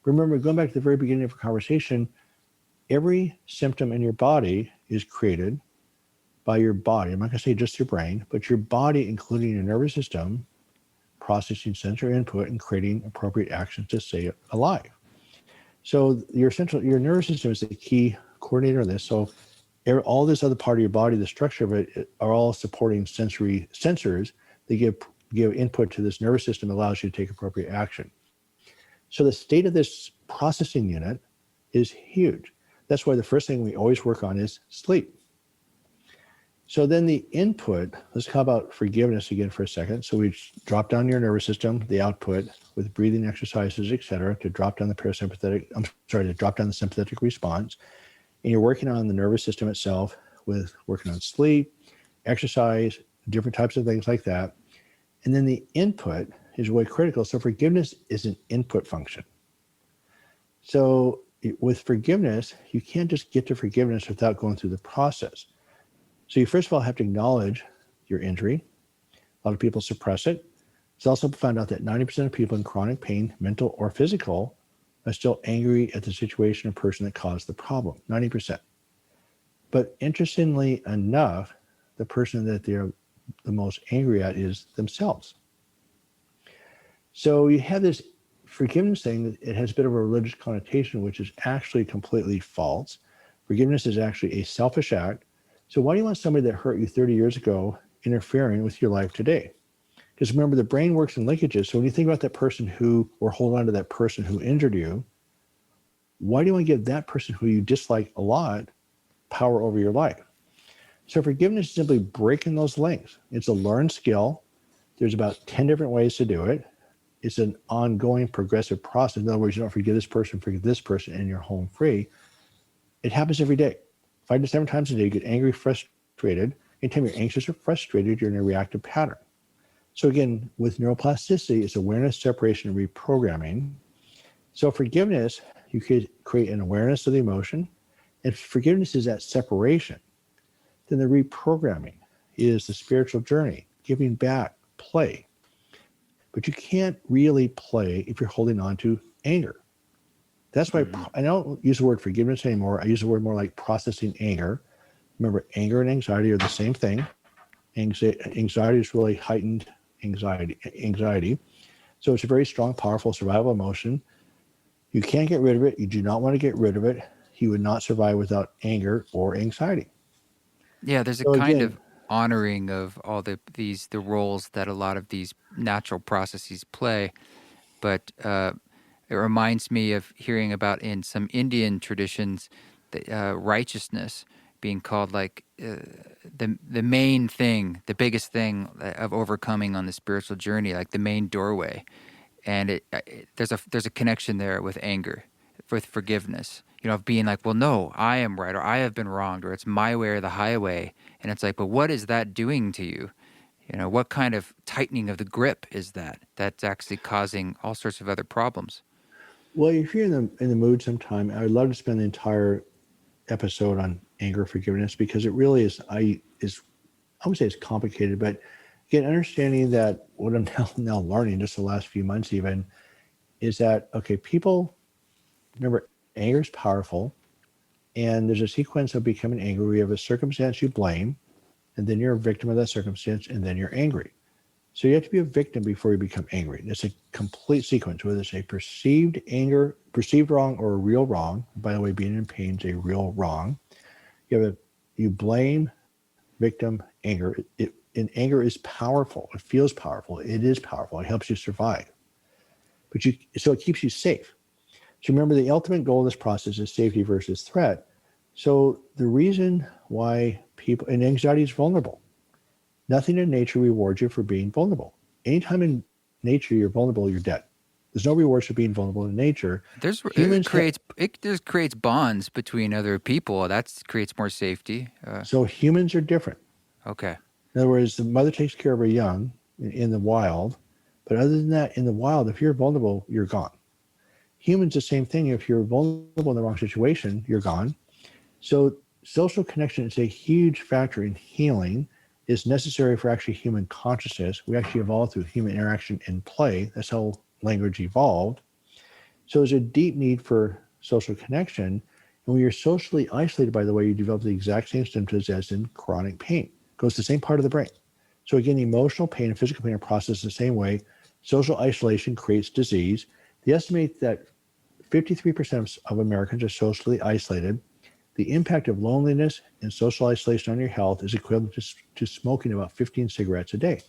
Remember, going back to the very beginning of our conversation, every symptom in your body is created by your body. I'm not going to say just your brain, but your body, including your nervous system, processing sensory input and creating appropriate actions to stay alive. So your nervous system is the key coordinator of this. So all this other part of your body, the structure of it, are all supporting sensors that give input to this nervous system, allows you to take appropriate action. So the state of this processing unit is huge. That's why the first thing we always work on is sleep. So then the input, let's talk about forgiveness again for a second. So we drop down your nervous system, the output with breathing exercises, etc., to drop down to drop down the sympathetic response. And you're working on the nervous system itself with working on sleep, exercise, different types of things like that. And then the input is really critical. So forgiveness is an input function. So with forgiveness, you can't just get to forgiveness without going through the process. So you first of all have to acknowledge your injury. A lot of people suppress it. It's also found out that 90% of people in chronic pain, mental or physical, are still angry at the situation or person that caused the problem, 90%. But interestingly enough, the person that they're the most angry at is themselves. So you have this forgiveness thing, it has a bit of a religious connotation, which is actually completely false. Forgiveness is actually a selfish act. So why do you want somebody that hurt you 30 years ago interfering with your life today? Because remember, the brain works in linkages. So when you think about that person or hold on to that person who injured you, why do you want to give that person who you dislike a lot power over your life? So forgiveness is simply breaking those links. It's a learned skill. There's about 10 different ways to do it. It's an ongoing progressive process. In other words, you don't forgive this person, and you're home free. It happens every day. 5 to 7 times a day, you get angry, frustrated. Anytime you're anxious or frustrated, you're in a reactive pattern. So again, with neuroplasticity, it's awareness, separation, and reprogramming. So forgiveness, you could create an awareness of the emotion. If forgiveness is that separation, then the reprogramming is the spiritual journey, giving back, play. But you can't really play if you're holding on to anger. That's why I don't use the word forgiveness anymore. I use the word more like processing anger. Remember, anger and anxiety are the same thing. Anxiety is really heightened anxiety. So it's a very strong, powerful survival emotion. You can't get rid of it. You do not want to get rid of it. You would not survive without anger or anxiety. Yeah, there's a So kind again, of honoring of all the roles that a lot of these natural processes play, but it reminds me of hearing about in some Indian traditions the righteousness being called like the main thing, the biggest thing of overcoming on the spiritual journey, like the main doorway, and there's a connection there with anger, with forgiveness. You know, of being like, well, no, I am right, or I have been wronged, or it's my way or the highway, and it's like, but what is that doing to you? You know, what kind of tightening of the grip is that? That's actually causing all sorts of other problems. well, if you're in the mood sometime, I would love to spend the entire episode on anger forgiveness because it really is. I would say it's complicated, but again, understanding that what I'm now learning just the last few months even is that okay, people remember anger is powerful, and there's a sequence of becoming angry. We have a circumstance you blame, and then you're a victim of that circumstance, and then you're angry. So you have to be a victim before you become angry. It's a complete sequence, whether it's a perceived anger, perceived wrong, or a real wrong. By the way, being in pain is a real wrong. You blame, victim, anger. And anger is powerful. It feels powerful. It is powerful. It helps you survive. So it keeps you safe. So remember, the ultimate goal of this process is safety versus threat. So the reason why and anxiety is vulnerable. Nothing in nature rewards you for being vulnerable. Anytime in nature you're vulnerable, you're dead. There's no rewards for being vulnerable in nature. Humans have It just creates bonds between other people. That creates more safety. So humans are different. Okay. In other words, the mother takes care of her young in the wild, but other than that, in the wild, if you're vulnerable, you're gone. Humans, the same thing. If you're vulnerable in the wrong situation, you're gone. So social connection is a huge factor in healing. It's necessary for actually human consciousness. We actually evolved through human interaction and play. That's how language evolved. So there's a deep need for social connection. And when you're socially isolated, by the way, you develop the exact same symptoms as in chronic pain. It goes to the same part of the brain. So again, emotional pain and physical pain are processed the same way. Social isolation creates disease. They estimate that 53% of Americans are socially isolated. The impact of loneliness and social isolation on your health is equivalent to smoking about 15 cigarettes a day.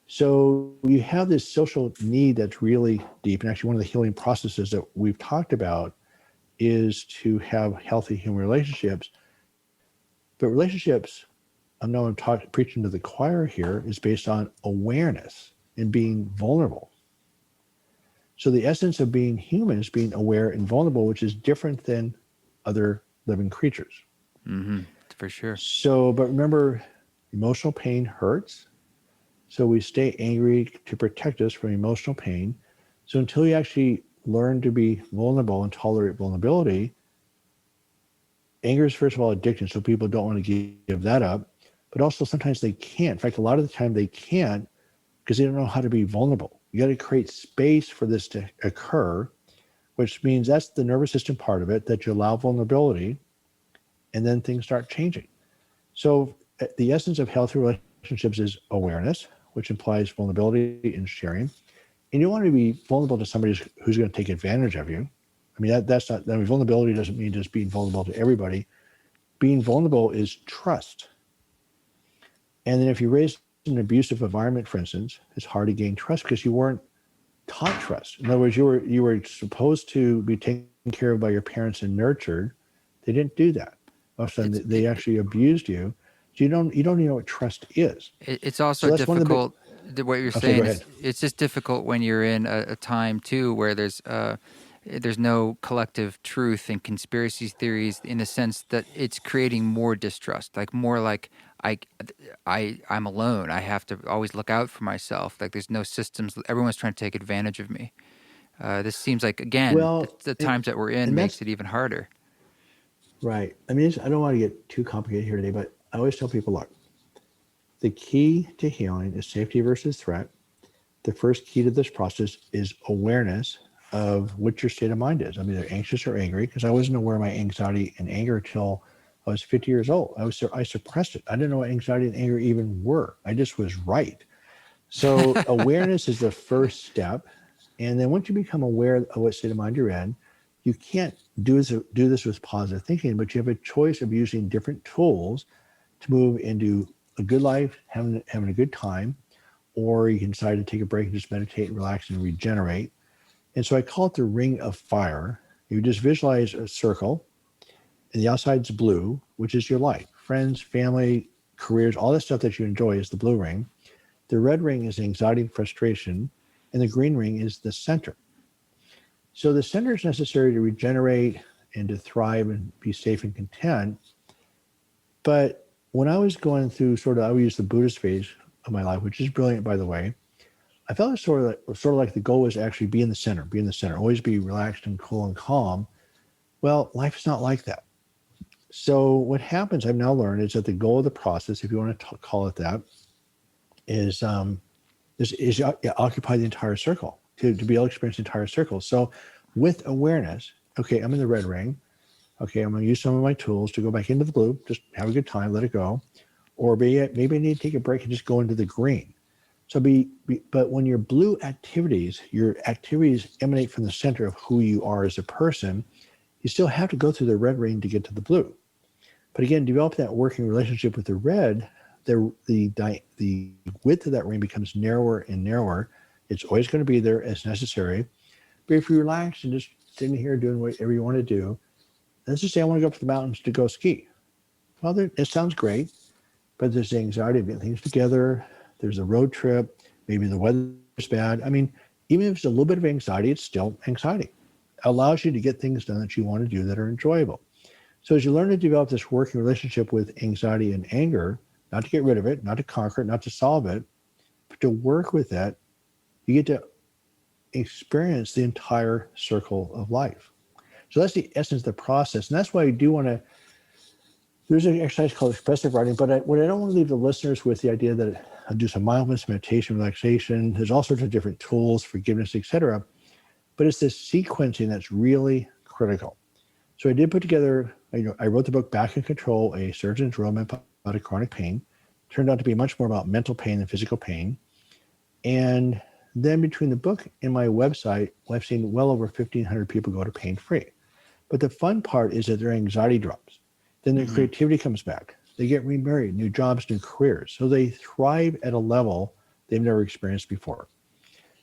So you have this social need that's really deep. And actually, one of the healing processes that we've talked about is to have healthy human relationships. But relationships, I know I'm preaching to the choir here, is based on awareness and being vulnerable. So the essence of being human is being aware and vulnerable, which is different than other living creatures. Mm-hmm. For sure. So, but remember, emotional pain hurts. So we stay angry to protect us from emotional pain. So until you actually learn to be vulnerable and tolerate vulnerability, anger is first of all addiction. So people don't want to give that up, but also sometimes they can't. In fact, a lot of the time they can't because they don't know how to be vulnerable. You got to create space for this to occur, which means that's the nervous system part of it, that you allow vulnerability and then things start changing. So the essence of healthy relationships is awareness, which implies vulnerability and sharing. And you want to be vulnerable to somebody who's going to take advantage of you. I mean, that's not, I mean, vulnerability doesn't mean just being vulnerable to everybody. Being vulnerable is trust. And then if you're raised in an abusive environment, for instance, it's hard to gain trust because you weren't taught trust. In other words, you were supposed to be taken care of by your parents and nurtured. They didn't do that. All of a sudden, they actually abused you. So you don't even know what trust is. It's also So that's one of the difficult. What you're okay, go saying ahead. is it's just difficult when you're in a time too where there's no collective truth and conspiracy theories in the sense that it's creating more distrust, like more like I I'm alone. I have to always look out for myself. Like there's no systems. Everyone's trying to take advantage of me. This seems like again Well, the times that we're in and makes that's it even harder. right. I mean, I don't want to get too complicated here today, but I always tell people, look, the key to healing is safety versus threat. The first key to this process is awareness of what your state of mind is. I'm either anxious or angry because I wasn't aware of my anxiety and anger until I was 50 years old. I suppressed it. I didn't know what anxiety and anger even were. I just was right. So awareness is the first step. And then once you become aware of what state of mind you're in, you can't do this with positive thinking, but you have a choice of using different tools to move into a good life, having a good time, or you can decide to take a break and just meditate and relax and regenerate. And so I call it the ring of fire. You just visualize a circle, and the outside's blue, which is your life. Friends, family, careers, all the stuff that you enjoy is the blue ring. The red ring is anxiety and frustration, and the green ring is the center. So the center is necessary to regenerate and to thrive and be safe and content. But when I was going through I would use the Buddhist phase of my life, which is brilliant, by the way, I felt like the goal was to actually be in the center, always be relaxed and cool and calm. Well, life is not like that. So what happens, I've now learned, is that the goal of the process, if you want to call it that, is occupy the entire circle, to be able to experience the entire circle. So with awareness, okay, I'm in the red ring. Okay, I'm going to use some of my tools to go back into the blue, just have a good time, let it go. Or maybe I need to take a break and just go into the green. So but when your your activities emanate from the center of who you are as a person, you still have to go through the red ring to get to the blue. But again, develop that working relationship with the red, the width of that ring becomes narrower and narrower. It's always going to be there as necessary. But if you relax and just sitting here doing whatever you want to do, let's just say I want to go up to the mountains to go ski. Well, it sounds great, but there's the anxiety of getting things together. There's a road trip. Maybe the weather's bad. I mean, even if it's a little bit of anxiety, it's still anxiety. It allows you to get things done that you want to do that are enjoyable. So as you learn to develop this working relationship with anxiety and anger, not to get rid of it, not to conquer it, not to solve it, but to work with it, you get to experience the entire circle of life. So that's the essence of the process. And that's why I do want to, there's an exercise called expressive writing, but what I don't want to leave the listeners with the idea that I'll do some mindfulness, meditation, relaxation. There's all sorts of different tools, forgiveness, etc. But it's this sequencing that's really critical. So I did put together, I wrote the book Back in Control, a surgeon's roadmap out of chronic pain. Turned out to be much more about mental pain than physical pain. And then between the book and my website, I've seen well over 1,500 people go to pain-free. But the fun part is that their anxiety drops. Then their creativity comes back. They get remarried, new jobs, new careers. So they thrive at a level they've never experienced before.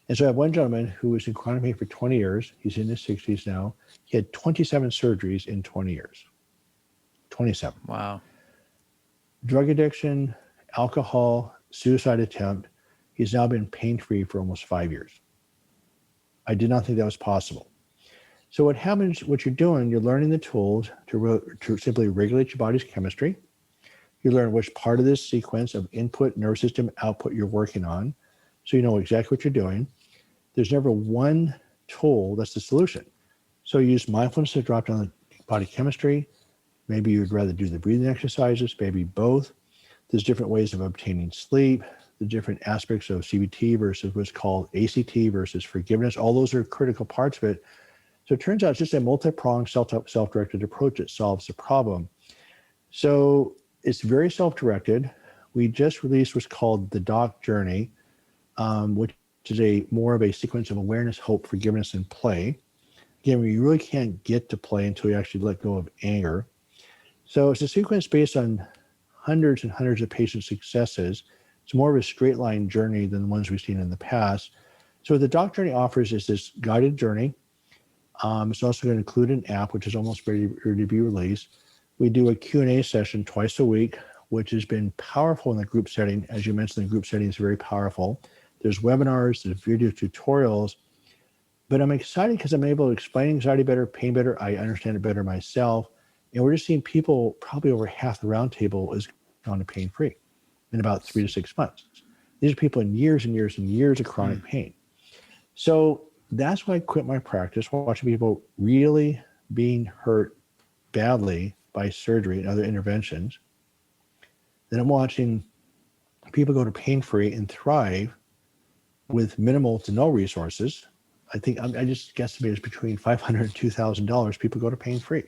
And so I have one gentleman who was in chronic pain for 20 years. He's in his 60s now. He had 27 surgeries in 20 years. 27. Wow. Drug addiction, alcohol, suicide attempt. He's now been pain-free for almost 5 years. I did not think that was possible. So what happens, what you're doing, you're learning the tools to simply regulate your body's chemistry. You learn which part of this sequence of input, nervous system, output you're working on. So you know exactly what you're doing. There's never one tool that's the solution. So you use mindfulness to drop down the body chemistry. Maybe you'd rather do the breathing exercises, maybe both. There's different ways of obtaining sleep, the different aspects of CBT versus what's called ACT versus forgiveness. All those are critical parts of it. So it turns out it's just a multi-pronged, self-directed approach that solves the problem. So it's very self-directed. We just released what's called the Doc Journey, which is more of a sequence of awareness, hope, forgiveness, and play. Again, you really can't get to play until you actually let go of anger. So it's a sequence based on hundreds and hundreds of patient successes. It's more of a straight line journey than the ones we've seen in the past. So what the Doc Journey offers is this guided journey. It's also going to include an app, which is almost ready to be released. We do a Q&A session twice a week, which has been powerful in the group setting. As you mentioned, the group setting is very powerful. There's webinars, there's video tutorials, but I'm excited because I'm able to explain anxiety better, pain better. I understand it better myself. And we're just seeing people, probably over half the roundtable is gone to pain-free in about 3 to 6 months. These are people in years and years and years of chronic pain. So that's why I quit my practice, watching people really being hurt badly by surgery and other interventions. Then I'm watching people go to pain-free and thrive with minimal to no resources. I think I just guesstimate it's between $500 and $2,000 people go to pain-free.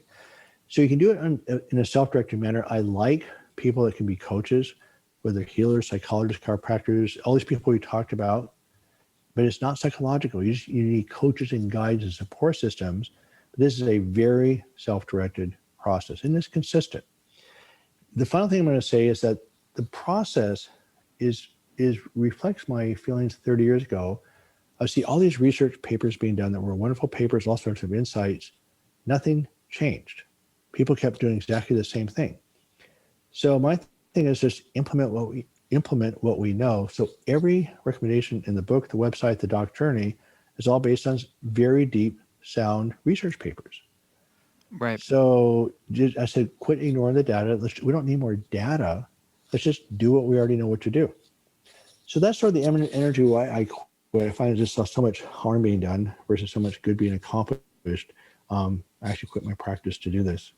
So you can do it in a self-directed manner. I like people that can be coaches, whether healers, psychologists, chiropractors, all these people we talked about, but it's not psychological. You need coaches and guides and support systems. But this is a very self-directed process, and it's consistent. The final thing I'm going to say is that the process reflects my feelings 30 years ago. I see all these research papers being done that were wonderful papers, all sorts of insights. Nothing changed. People kept doing exactly the same thing. So my thing is just implement what we know. So every recommendation in the book, the website, the Doc Journey is all based on very deep, sound research papers. Right. So I said, quit ignoring the data. We don't need more data. Let's just do what we already know what to do. So that's sort of the eminent energy why I quit. I find just so much harm being done versus so much good being accomplished. I actually quit my practice to do this.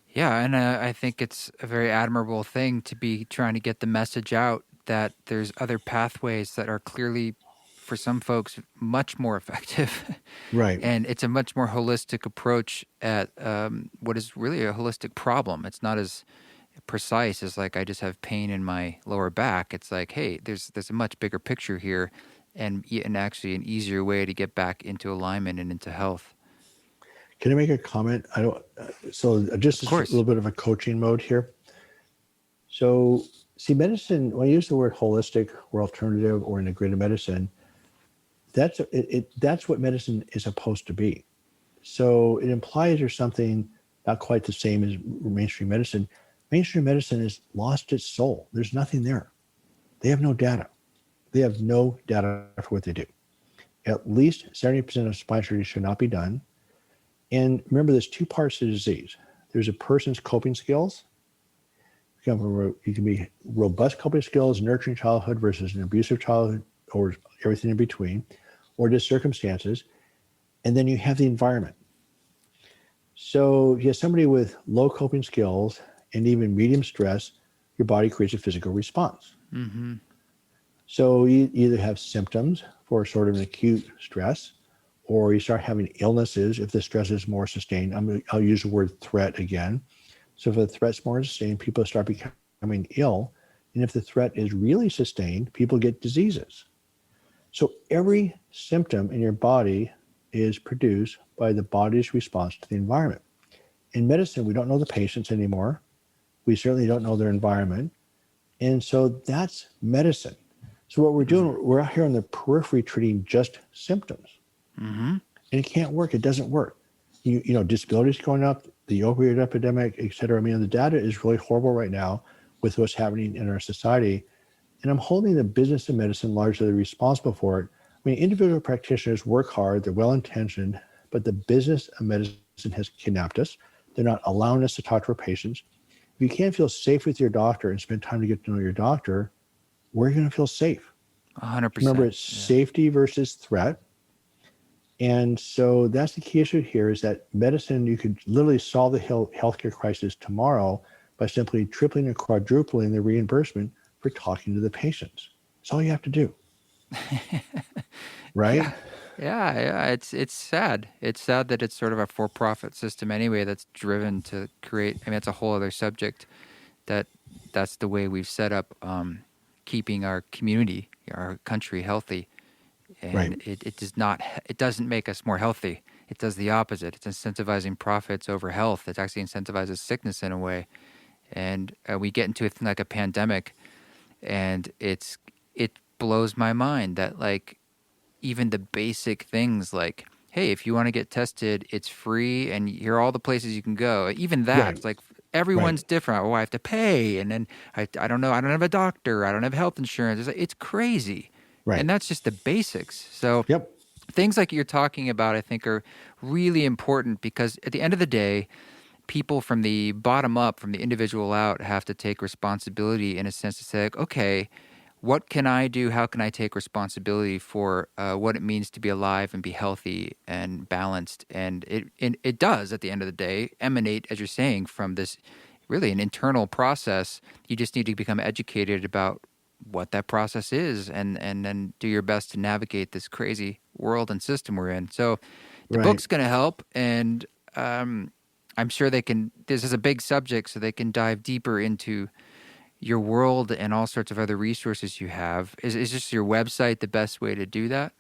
Yeah, and I think it's a very admirable thing to be trying to get the message out that there's other pathways that are clearly, for some folks, much more effective. Right. And it's a much more holistic approach at what is really a holistic problem. It's not as precise as like I just have pain in my lower back. It's like, hey, there's a much bigger picture here, and actually an easier way to get back into alignment and into health. Can I make a comment? So just a little bit of a coaching mode here. So see, medicine, when I use the word holistic or alternative or integrated medicine, that's what medicine is supposed to be. So it implies there's something not quite the same as mainstream medicine. Mainstream medicine has lost its soul. There's nothing there. They have no data. They have no data for what they do. At least 70% of spine surgery should not be done. And remember, there's two parts to the disease. There's a person's coping skills. You can be robust coping skills, nurturing childhood versus an abusive childhood, or everything in between, or just circumstances. And then you have the environment. So if you have somebody with low coping skills and even medium stress, your body creates a physical response. Mm-hmm. So you either have symptoms for sort of an acute stress, or you start having illnesses if the stress is more sustained. I'll use the word threat again. So if the threat's more sustained, people start becoming ill. And if the threat is really sustained, people get diseases. So every symptom in your body is produced by the body's response to the environment. In medicine, we don't know the patients anymore. We certainly don't know their environment. And so that's medicine. So what we're doing, we're out here on the periphery treating just symptoms. Mm-hmm. And it can't work. It doesn't work. You know, disability is going up, the opioid epidemic, et cetera. I mean, the data is really horrible right now with what's happening in our society. And I'm holding the business of medicine largely responsible for it. I mean, individual practitioners work hard, they're well-intentioned, but the business of medicine has kidnapped us. They're not allowing us to talk to our patients. If you can't feel safe with your doctor and spend time to get to know your doctor, where are you going to feel safe? 100%. Remember, it's safety versus threat. And so that's the key issue here is that medicine, you could literally solve the healthcare crisis tomorrow by simply tripling or quadrupling the reimbursement for talking to the patients. That's all you have to do. Right? Yeah. It's sad. It's sad that it's sort of a for-profit system anyway that's driven to create. I mean, that's a whole other subject. That's the way we've set up keeping our community, our country healthy, and Right. it does not. It doesn't make us more healthy. It does the opposite. It's incentivizing profits over health. It actually incentivizes sickness in a way, and we get into a thing like a pandemic, and it blows my mind that like even the basic things like, hey, if you want to get tested, it's free and here are all the places you can go. Even that, Right. like everyone's Right. different. Oh, I have to pay. And then I don't know. I don't have a doctor. I don't have health insurance. It's crazy. Right. And that's just the basics. So Yep. things like you're talking about, I think are really important because at the end of the day, people from the bottom up, from the individual out, have to take responsibility in a sense to say, like, okay, what can I do? How can I take responsibility for what it means to be alive and be healthy and balanced? And it does, at the end of the day, emanate, as you're saying, from this really an internal process. You just need to become educated about what that process is and then do your best to navigate this crazy world and system we're in. So the Right. book's going to help. And I'm sure they can, this is a big subject, so they can dive deeper into your world and all sorts of other resources you have. Is just your website the best way to do that?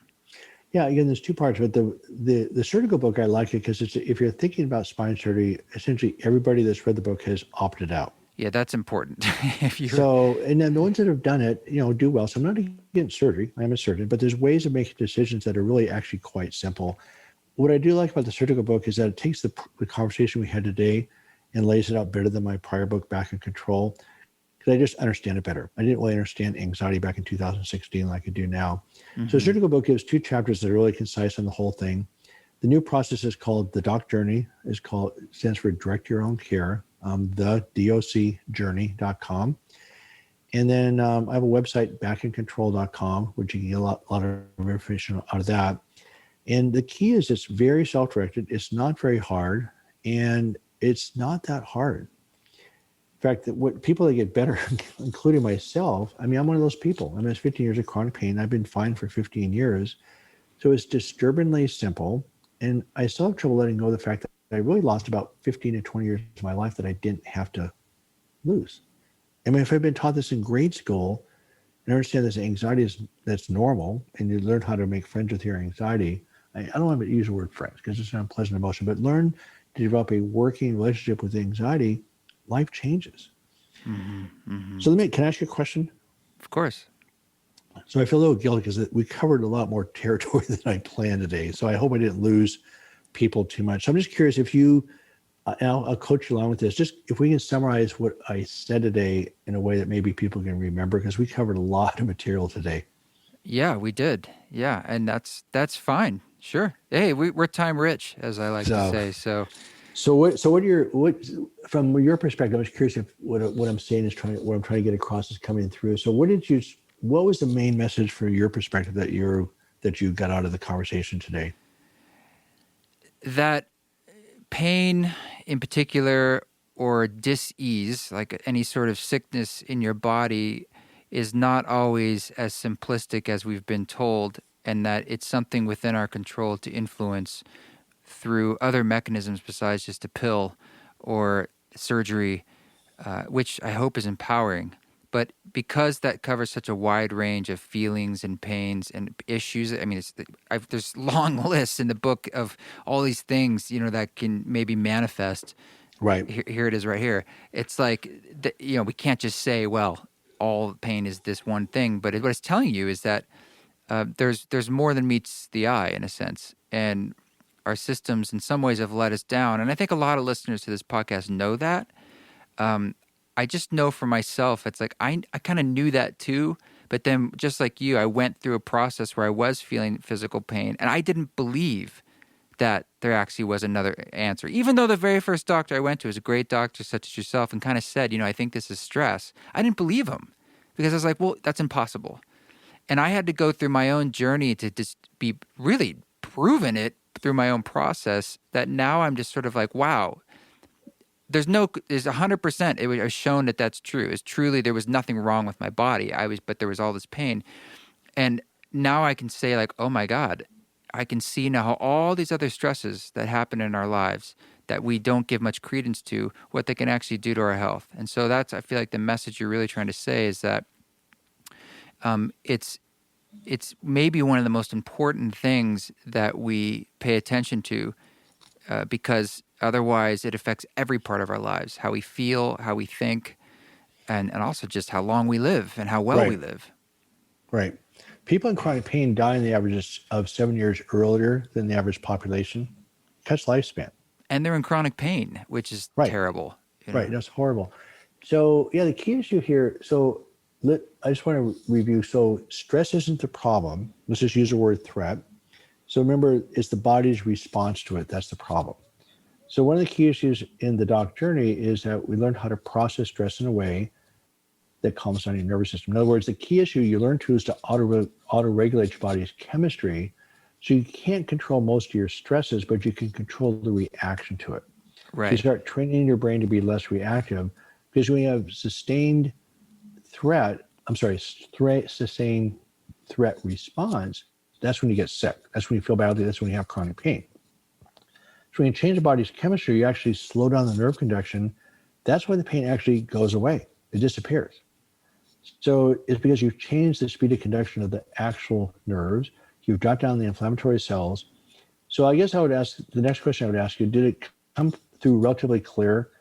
Yeah, again, there's two parts, but the surgical book, I like it because it's if you're thinking about spine surgery, essentially everybody that's read the book has opted out. Yeah, that's important. If you're So, and then the ones that have done it, you know, do well. So I'm not against surgery. I'm a surgeon, but there's ways of making decisions that are really actually quite simple. What I do like about the surgical book is that it takes the conversation we had today and lays it out better than my prior book, Back in Control, because I just understand it better. I didn't really understand anxiety back in 2016 like I do now. So the surgical book gives 2 chapters that are really concise on the whole thing. The new process is called the Doc Journey. It stands for Direct Your Own Care, the docjourney.com. And then I have a website, backincontrol.com, which you can get a lot of information out of that. And the key is it's very self-directed. It's not very hard, and it's not that hard. In fact, what people that get better, including myself, I mean, I'm one of those people. I mean, it's 15 years of chronic pain. I've been fine for 15 years. So it's disturbingly simple. And I still have trouble letting go of the fact that I really lost about 15 to 20 years of my life that I didn't have to lose. I mean, if I'd been taught this in grade school and understand this anxiety that's normal, and you learn how to make friends with your anxiety, I don't want to use the word friends because it's an unpleasant emotion, but learn to develop a working relationship with anxiety, life changes. Mm-hmm, mm-hmm. So can I ask you a question? Of course. So I feel a little guilty because we covered a lot more territory than I planned today. So I hope I didn't lose people too much. So I'm just curious if you and I'll coach you along with this. Just if we can summarize what I said today in a way that maybe people can remember, because we covered a lot of material today. Yeah, we did. Yeah, and that's fine. Sure. Hey, we're time rich, as I like to So, say. So what from your perspective? I'm just curious if what I'm saying is what I'm trying to get across is coming through. So, what was the main message for your perspective that you got out of the conversation today? that pain in particular, or dis-ease, like any sort of sickness in your body, is not always as simplistic as we've been told, and that it's something within our control to influence through other mechanisms besides just a pill or surgery, which I hope is empowering. But because that covers such a wide range of feelings and pains and issues, I mean, there's long lists in the book of all these things, that can maybe manifest. Right. Here it is right here. It's like, we can't just say, well, all pain is this one thing. But what it's telling you is that there's more than meets the eye, in a sense. And our systems in some ways have let us down. And I think a lot of listeners to this podcast know that. I just know for myself, it's like I kind of knew that too. But then, just like you, I went through a process where I was feeling physical pain, and I didn't believe that there actually was another answer. Even though the very first doctor I went to was a great doctor, such as yourself, and kind of said, I think this is stress. I didn't believe him because I was like, well, that's impossible. And I had to go through my own journey to just be really proven it through my own process, that now I'm just sort of like, wow, there's 100%. It was shown that that's true. It's truly, there was nothing wrong with my body. But there was all this pain. And now I can say, like, oh my God, I can see now how all these other stresses that happen in our lives that we don't give much credence to, what they can actually do to our health. And so I feel like the message you're really trying to say is that it's maybe one of the most important things that we pay attention to, because otherwise it affects every part of our lives, how we feel, how we think, and also just how long we live and how well we Right. live. Right. People in chronic pain die in the average of 7 years earlier than the average population. Cuts lifespan. And they're in chronic pain, which is Right. terrible. Right. That's horrible. So yeah, the key issue here. So I just want to review. So stress isn't the problem. Let's just use the word threat. So remember, it's the body's response to it. That's the problem. So one of the key issues in the doc journey is that we learn how to process stress in a way that calms down your nervous system. In other words, the key issue you learn to is to auto-regulate your body's chemistry. So you can't control most of your stresses, but you can control the reaction to it. Right. So you start training your brain to be less reactive, because when you have sustained threat response, that's when you get sick. That's when you feel badly. That's when you have chronic pain. So when you change the body's chemistry, you actually slow down the nerve conduction. That's why the pain actually goes away. It disappears. So it's because you've changed the speed of conduction of the actual nerves. You've dropped down the inflammatory cells. So I guess the next question I would ask you, did it come through relatively clear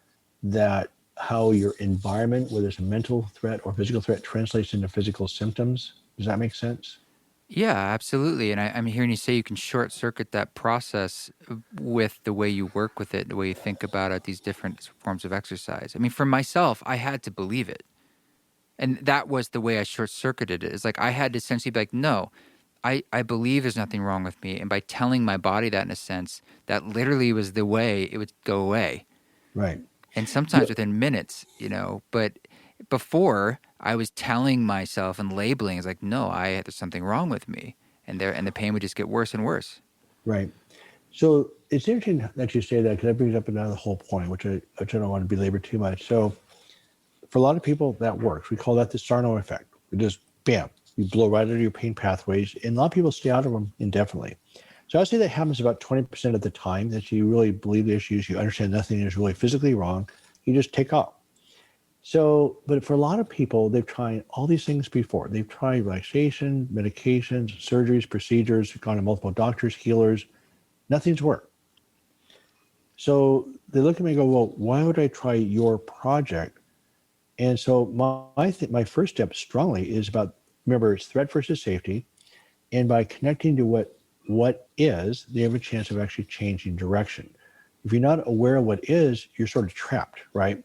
that how your environment, whether it's a mental threat or physical threat, translates into physical symptoms? Does that make sense? Yeah, absolutely. And I'm hearing you say you can short circuit that process with the way you work with it, the way you think about it, these different forms of exercise. I mean, for myself, I had to believe it. And that was the way I short circuited it. It's like I had to essentially be like, no, I believe there's nothing wrong with me. And by telling my body that, in a sense, that literally was the way it would go away. Right. And sometimes within minutes, but before I was telling myself and labeling, it's like, no, there's something wrong with me. And the pain would just get worse and worse. Right. So it's interesting that you say that, because that brings up another whole point, which I don't want to belabor too much. So for a lot of people, that works. We call that the Sarno effect. It just, bam, you blow right out of your pain pathways. And a lot of people stay out of them indefinitely. So I'd say that happens about 20% of the time, that you really believe the issues, you understand nothing is really physically wrong, you just take off. So, but for a lot of people, they've tried all these things before. They've tried relaxation, medications, surgeries, procedures, gone to multiple doctors, healers. Nothing's worked. So they look at me and go, well, why would I try your project? And so my first step strongly is about, remember, it's threat versus safety. And by connecting to what is, they have a chance of actually changing direction. If you're not aware of what is, you're sort of trapped, right?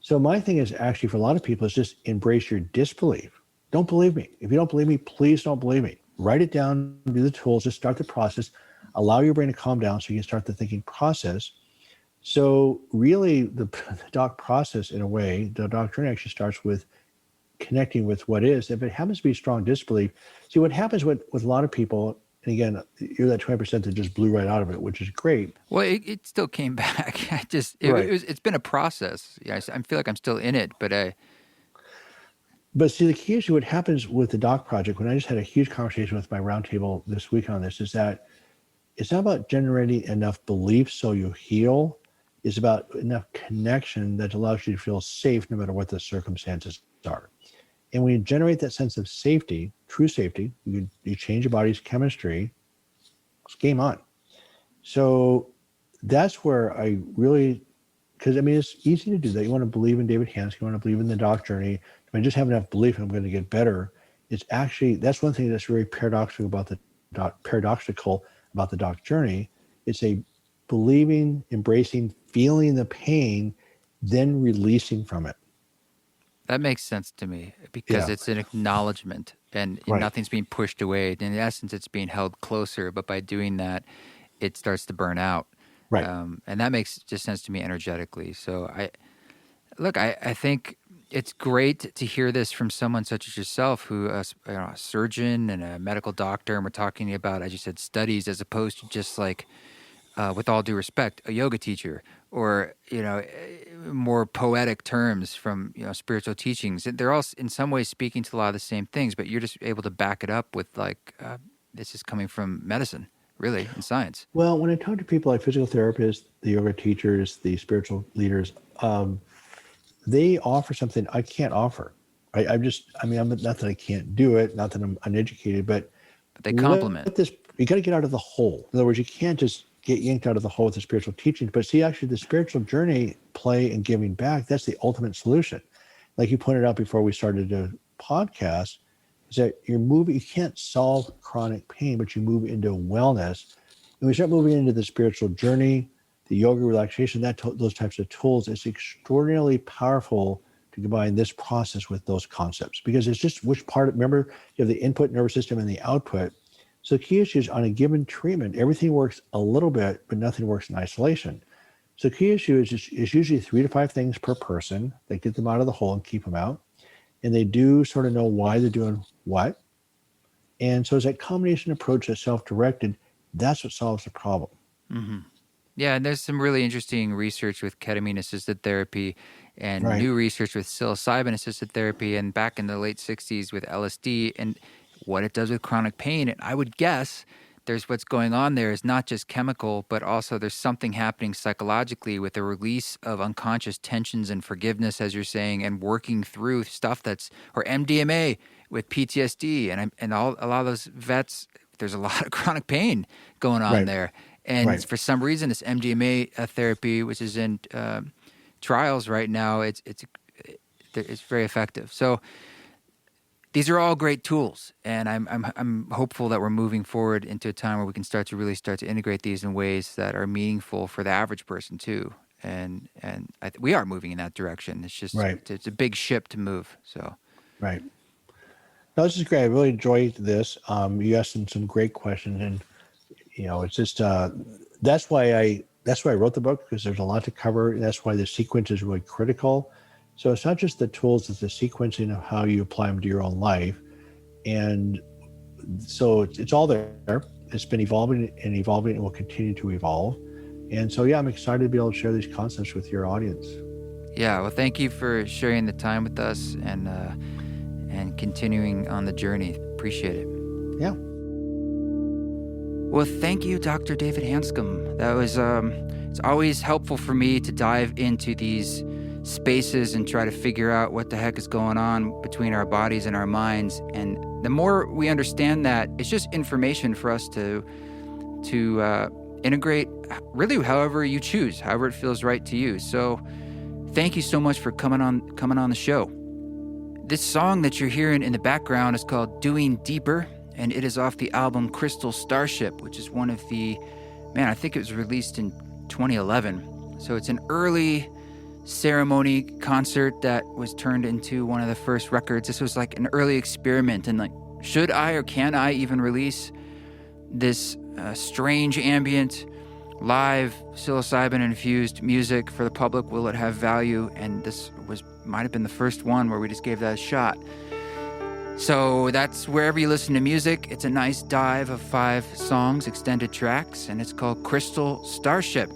So my thing is actually for a lot of people is just embrace your disbelief. Don't believe me. If you don't believe me, please don't believe me. Write it down, do the tools, just start the process. Allow your brain to calm down so you can start the thinking process. So really the doc process in a way, the doc journey actually starts with connecting with what is. If it happens to be strong disbelief, see what happens with a lot of people, and again, you're that 20% that just blew right out of it, which is great. Well, it still came back. Right. It's been a process. Yeah, I feel like I'm still in it, but But see, the key issue, what happens with the doc project, when I just had a huge conversation with my roundtable this week on this, is that it's not about generating enough belief so you heal. It's about enough connection that allows you to feel safe no matter what the circumstances are. And when you generate that sense of safety, true safety, you change your body's chemistry, it's game on. So that's where I really, because I mean, it's easy to do that. You want to believe in David Hanscom, you want to believe in the doc journey. If I just have enough belief I'm going to get better, it's actually, that's one thing that's very paradoxical about the doc journey. It's a believing, embracing, feeling the pain, then releasing from it. that makes sense to me because Yeah, it's an acknowledgement and right, nothing's being pushed away. In essence, it's being held closer, but by doing that, it starts to burn out. right. And that makes just sense to me energetically. So I think it's great to hear this from someone such as yourself, who a surgeon and a medical doctor, and we're talking about, as you said, studies as opposed to just like, with all due respect, a yoga teacher or more poetic terms from spiritual teachings. They're all in some ways speaking to a lot of the same things, but you're just able to back it up with like this is coming from medicine, really, and science. Well, when I talk to people like physical therapists, the yoga teachers, the spiritual leaders, they offer something I can't offer. I'm not that I can't do it, not that I'm uneducated, but But they complement. you got to get out of the hole. In other words, you can't just get yanked out of the hole with the spiritual teachings, but see, actually the spiritual journey, play and giving back, that's the ultimate solution. Like you pointed out before we started the podcast, is that you can't solve chronic pain, but you move into wellness. And we start moving into the spiritual journey, the yoga relaxation, those types of tools. It's extraordinarily powerful to combine this process with those concepts because it's just remember, you have the input nervous system and the output. So the key issue is on a given treatment, everything works a little bit, but nothing works in isolation. So the key issue is usually 3 to 5 things per person that get them out of the hole and keep them out. And they do sort of know why they're doing what. And so it's that combination approach that's self-directed, that's what solves the problem. Mm-hmm. Yeah, and there's some really interesting research with ketamine-assisted therapy and Right. new research with psilocybin-assisted therapy and back in the late 60s with LSD and what it does with chronic pain. And I would guess there's what's going on there is not just chemical, but also there's something happening psychologically with the release of unconscious tensions and forgiveness, as you're saying, and working through stuff or MDMA with PTSD. And a lot of those vets, there's a lot of chronic pain going on Right. there. And Right. for some reason, this MDMA therapy, which is in trials right now, it's very effective. So these are all great tools, and I'm hopeful that we're moving forward into a time where we can start to integrate these in ways that are meaningful for the average person too. And we are moving in that direction. It's just Right. it's a big ship to move. So Right. No, this is great. I really enjoyed this. You asked some great questions, and it's just that's why I wrote the book, because there's a lot to cover. And that's why the sequence is really critical. So it's not just the tools; it's the sequencing of how you apply them to your own life, and so it's all there. It's been evolving and will continue to evolve. And so, yeah, I'm excited to be able to share these concepts with your audience. yeah, well, thank you for sharing the time with us and continuing on the journey. Appreciate it. Yeah. Well, thank you, Dr. David Hanscom. That was, it's always helpful for me to dive into these spaces and try to figure out what the heck is going on between our bodies and our minds. And the more we understand that, it's just information for us to integrate really however you choose, however it feels right to you. So thank you so much for coming on the show. This song that you're hearing in the background is called Doing Deeper, and it is off the album Crystal Starship, which is one of I think it was released in 2011. So it's an early ceremony concert that was turned into one of the first records. This was like an early experiment, and like, should I or can I even release this strange ambient, live, psilocybin-infused music for the public? Will it have value? And this might have been the first one where we just gave that a shot. So that's wherever you listen to music. It's a nice dive of 5 songs, extended tracks, and it's called Crystal Starship.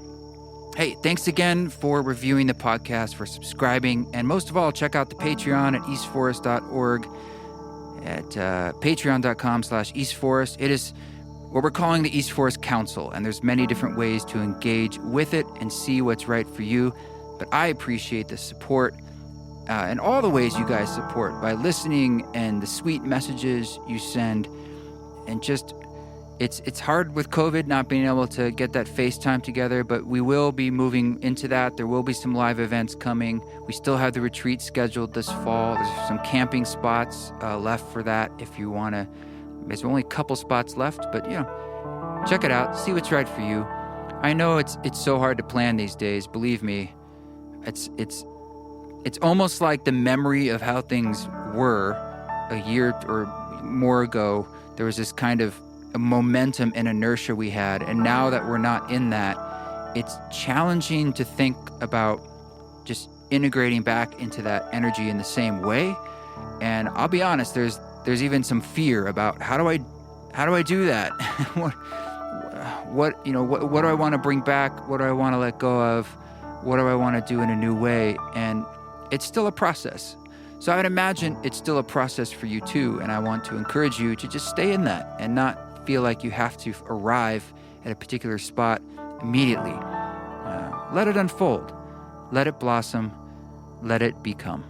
Hey, thanks again for reviewing the podcast, for subscribing, and most of all, check out the Patreon at eastforest.org, at patreon.com/eastforest. It is what we're calling the East Forest Council, and there's many different ways to engage with it and see what's right for you. But I appreciate the support and all the ways you guys support by listening and the sweet messages you send. And just, it's hard with COVID not being able to get that FaceTime together, but we will be moving into that. There will be some live events coming. We still have the retreat scheduled this fall. There's some camping spots left for that if you want to. There's only a couple spots left, but check it out. See what's right for you. I know it's so hard to plan these days. Believe me, it's almost like the memory of how things were a year or more ago. There was this kind of a momentum and inertia we had, and now that we're not in that, it's challenging to think about just integrating back into that energy in the same way. And I'll be honest, there's even some fear about how do I do that? what do I want to bring back? What do I want to let go of? What do I want to do in a new way? And it's still a process. So I would imagine it's still a process for you too. And I want to encourage you to just stay in that and not feel like you have to arrive at a particular spot immediately. Let it unfold. Let it blossom. Let it become.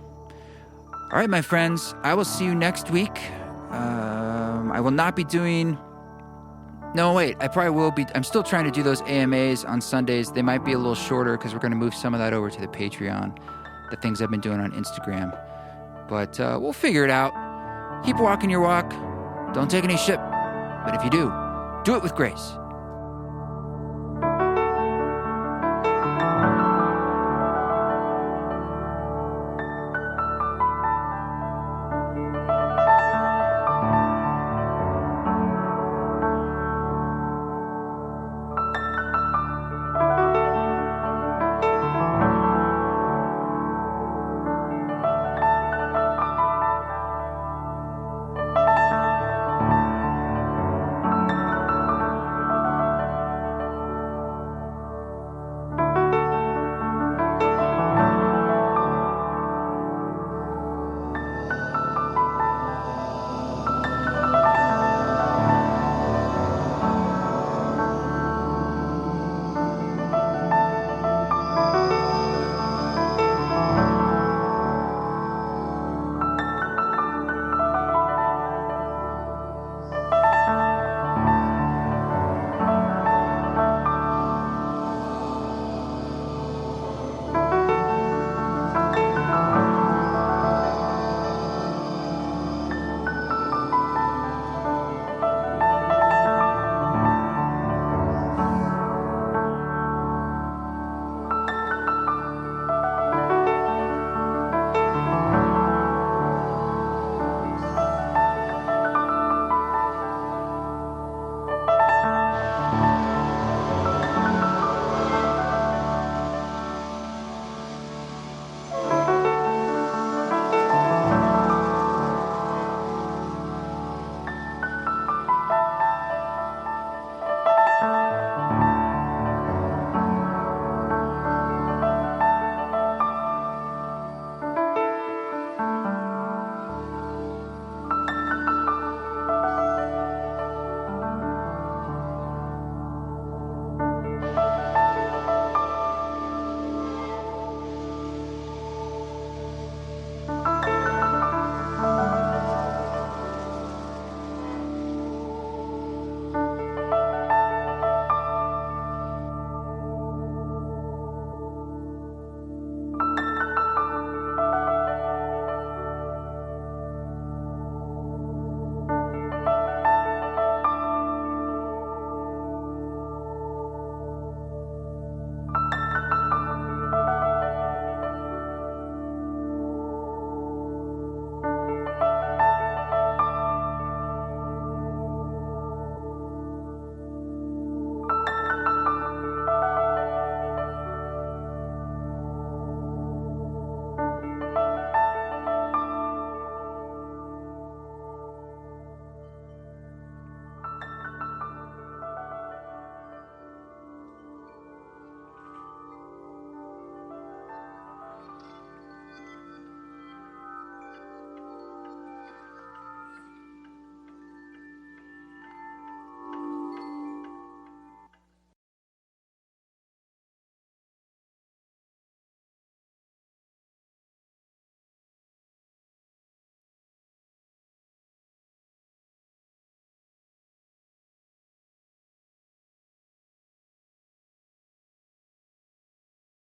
All right, my friends, I will see you next week. I will not be doing... No, wait, I probably will be. I'm still trying to do those AMAs on Sundays. They might be a little shorter because we're going to move some of that over to the Patreon, the things I've been doing on Instagram. But we'll figure it out. Keep walking your walk. Don't take any shit. But if you do it with grace.